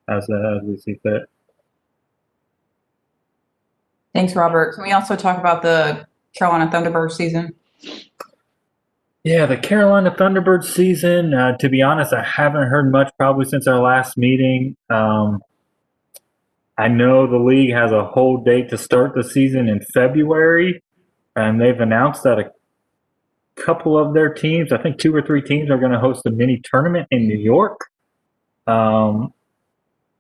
as we see fit. Thanks, Robert. Can we also talk about the Carolina Thunderbirds season? Yeah, the Carolina Thunderbirds season, to be honest, I haven't heard much probably since our last meeting. I know the league has a whole date to start the season in February, and they've announced that a couple of their teams, I think 2 or 3 teams, are going to host a mini tournament in New York. But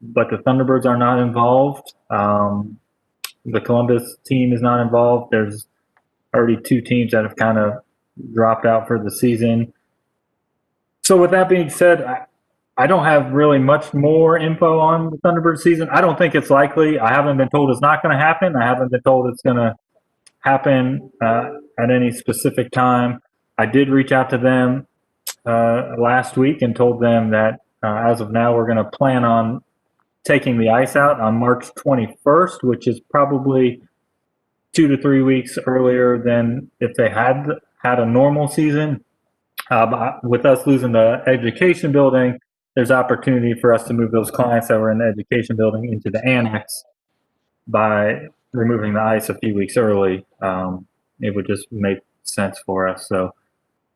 the Thunderbirds are not involved. The Columbus team is not involved. There's already 2 teams that have kind of dropped out for the season. So with that being said, I don't have really much more info on the Thunderbird season. I don't think it's likely. I haven't been told it's not going to happen. I haven't been told it's going to happen at any specific time. I did reach out to them last week and told them that as of now, we're going to plan on taking the ice out on March 21st, which is probably 2 to 3 weeks earlier than if they had a normal season. With us losing the education building, there's opportunity for us to move those clients that were in the education building into the annex by removing the ice a few weeks early. It would just make sense for us. So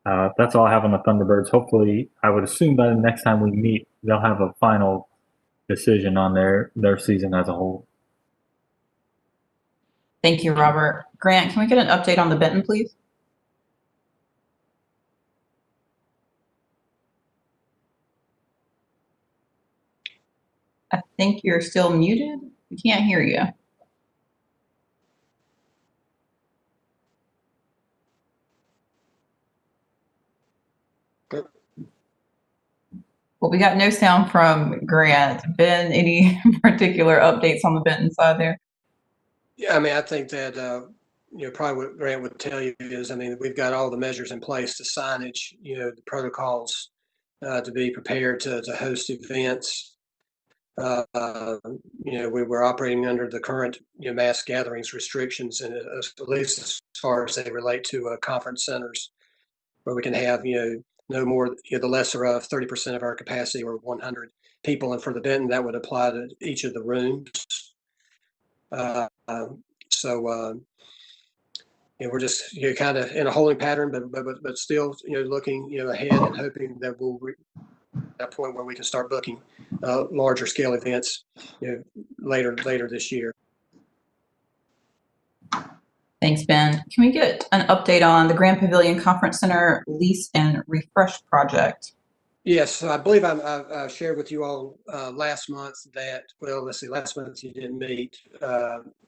that's all I have on the Thunderbirds. Hopefully, I would assume by the next time we meet, they'll have a final decision on their season as a whole. Thank you, Robert. Grant, can we get an update on the Benton, please? I think you're still muted. We can't hear you. Well, we got no sound from Grant. Ben, any particular updates on the Benton side there? Yeah, I mean, I think that, probably what Grant would tell you is, I mean, we've got all the measures in place, the signage, the protocols to be prepared to host events. We were operating under the current mass gatherings restrictions, and at least as far as they relate to conference centers, where we can have no more the lesser of 30% of our capacity, or 100 people. And for the Benton, that would apply to each of the rooms. We're just kind of in a holding pattern, but still looking ahead and hoping that we'll that point where we can start booking larger scale events later this year. Thanks, Ben. Can we get an update on the Grand Pavilion Conference Center lease and refresh project? Yes, I believe I shared with you all last month that, well, let's see, last month you didn't meet,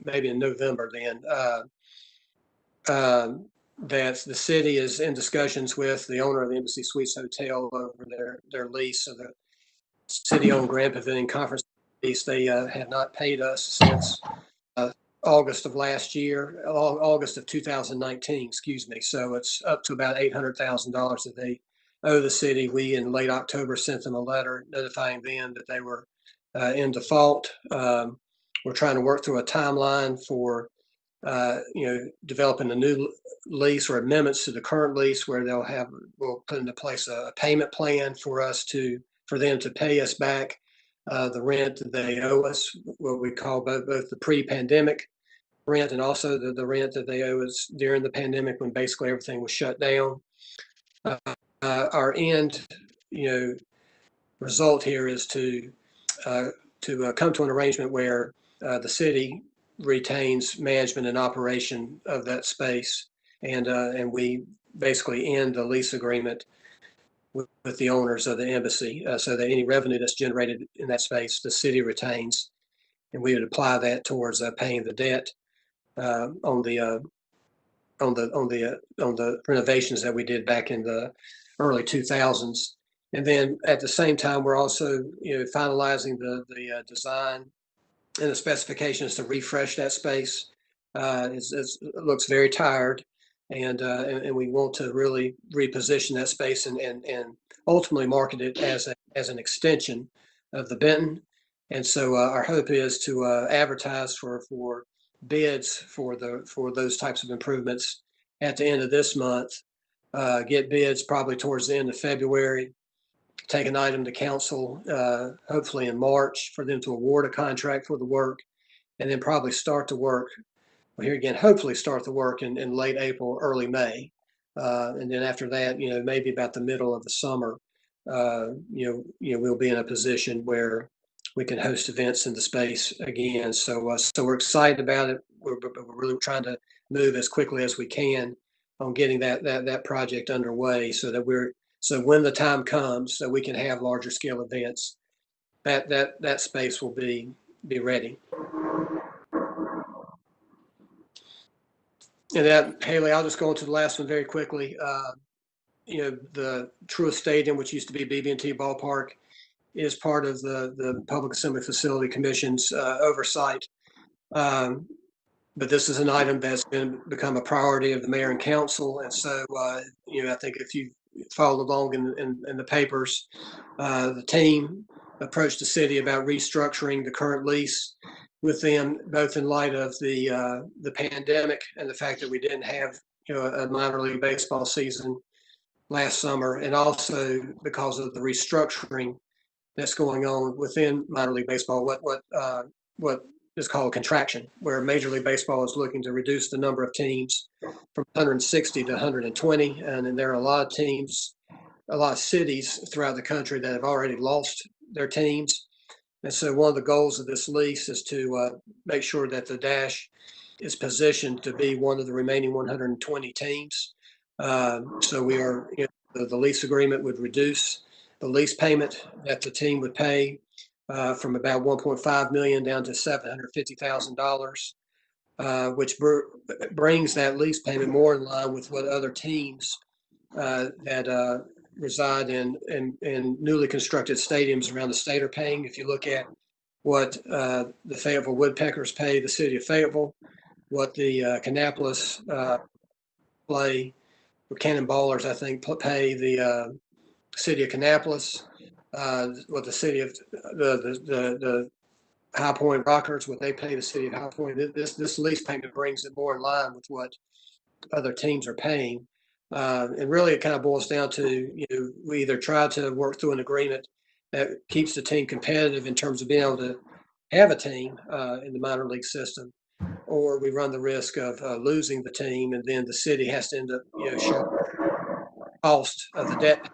maybe in November then, that the city is in discussions with the owner of the Embassy Suites Hotel over their lease of the city-owned Grand Pavilion Conference lease. They have not paid us since August of last year, August of 2019, excuse me. So it's up to about $800,000 that they owe the city. We, in late October, sent them a letter notifying them that they were in default. We're trying to work through a timeline for developing a new lease or amendments to the current lease, where we'll put into place a payment plan for them to pay us back the rent that they owe us, what we call both the pre-pandemic rent and also the rent that they owe us during the pandemic, when basically everything was shut down. Our end result here is to come to an arrangement where the city retains management and operation of that space, and we basically end the lease agreement with the owners of the embassy, so that any revenue that's generated in that space, the city retains, and we would apply that towards paying the debt on the renovations that we did back in the early 2000s. And then at the same time, we're also finalizing the design and the specifications to refresh that space. It looks very tired, and we want to really reposition that space and ultimately market it as an extension of the Benton. And so our hope is to advertise for bids for those types of improvements at the end of this month. Get bids probably towards the end of February. Take an item to council, hopefully in March, for them to award a contract for the work, and then probably start the work. Well, here again, hopefully start the work in late April, early May. And then after that, maybe about the middle of the summer, we'll be in a position where we can host events in the space again. So we're excited about it. We're really trying to move as quickly as we can on getting that project underway, so when the time comes that we can have larger scale events, that space will be ready. And that, Haley, I'll just go into the last one very quickly. The Truist Stadium, which used to be BB&T Ballpark, is part of the Public Assembly Facility Commission's oversight. But this is an item that's become a priority of the mayor and council. And so, I think if you followed along in the papers, the team approached the city about restructuring the current lease with them, both in light of the pandemic and the fact that we didn't have a minor league baseball season last summer, and also because of the restructuring that's going on within minor league baseball, what is called contraction, where Major League Baseball is looking to reduce the number of teams from 160 to 120, and then there are a lot of teams, a lot of cities throughout the country that have already lost their teams. And so one of the goals of this lease is to make sure that the Dash is positioned to be one of the remaining 120 teams. So we are, the lease agreement would reduce the lease payment that the team would pay from about $1.5 million down to $750,000, which brings that lease payment more in line with what other teams that reside in newly constructed stadiums around the state are paying. If you look at what the Fayetteville Woodpeckers pay the city of Fayetteville, what the Kannapolis play, or Cannonballers, I think, pay the city of Kannapolis, what the city of the High Point Rockers, what they pay the city of High Point. This lease payment brings it more in line with what other teams are paying. And really it kind of boils down to, we either try to work through an agreement that keeps the team competitive in terms of being able to have a team in the minor league system, or we run the risk of losing the team, and then the city has to end up, sharing the cost of the debt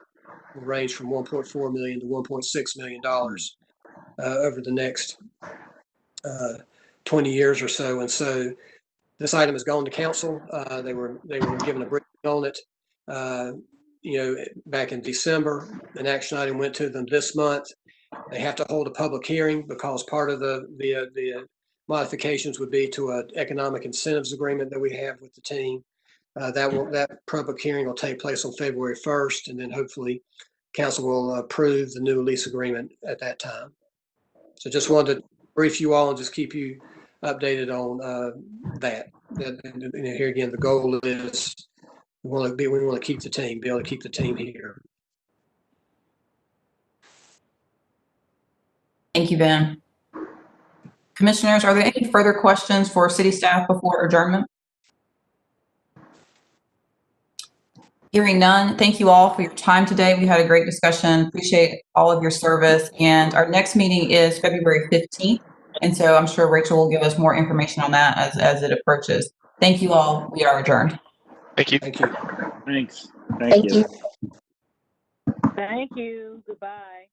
will range from $1.4 million to $1.6 million over the next 20 years or so. And so this item has gone to council. They were given a briefing on it, back in December. An action item went to them this month. They have to hold a public hearing because part of the modifications would be to an economic incentives agreement that we have with the team. That public hearing will take place on February 1st, and then hopefully council will approve the new lease agreement at that time. So just wanted to brief you all and just keep you updated on that. Here again, the goal is we want to keep the team, be able to keep the team here. Thank you, Ben. Commissioners, are there any further questions for city staff before adjournment? Hearing none, thank you all for your time today. We had a great discussion. Appreciate all of your service. And our next meeting is February 15th. And so I'm sure Rachel will give us more information on that as it approaches. Thank you all. We are adjourned. Thank you. Thank you. Thanks. Thank you. Thank you. Goodbye.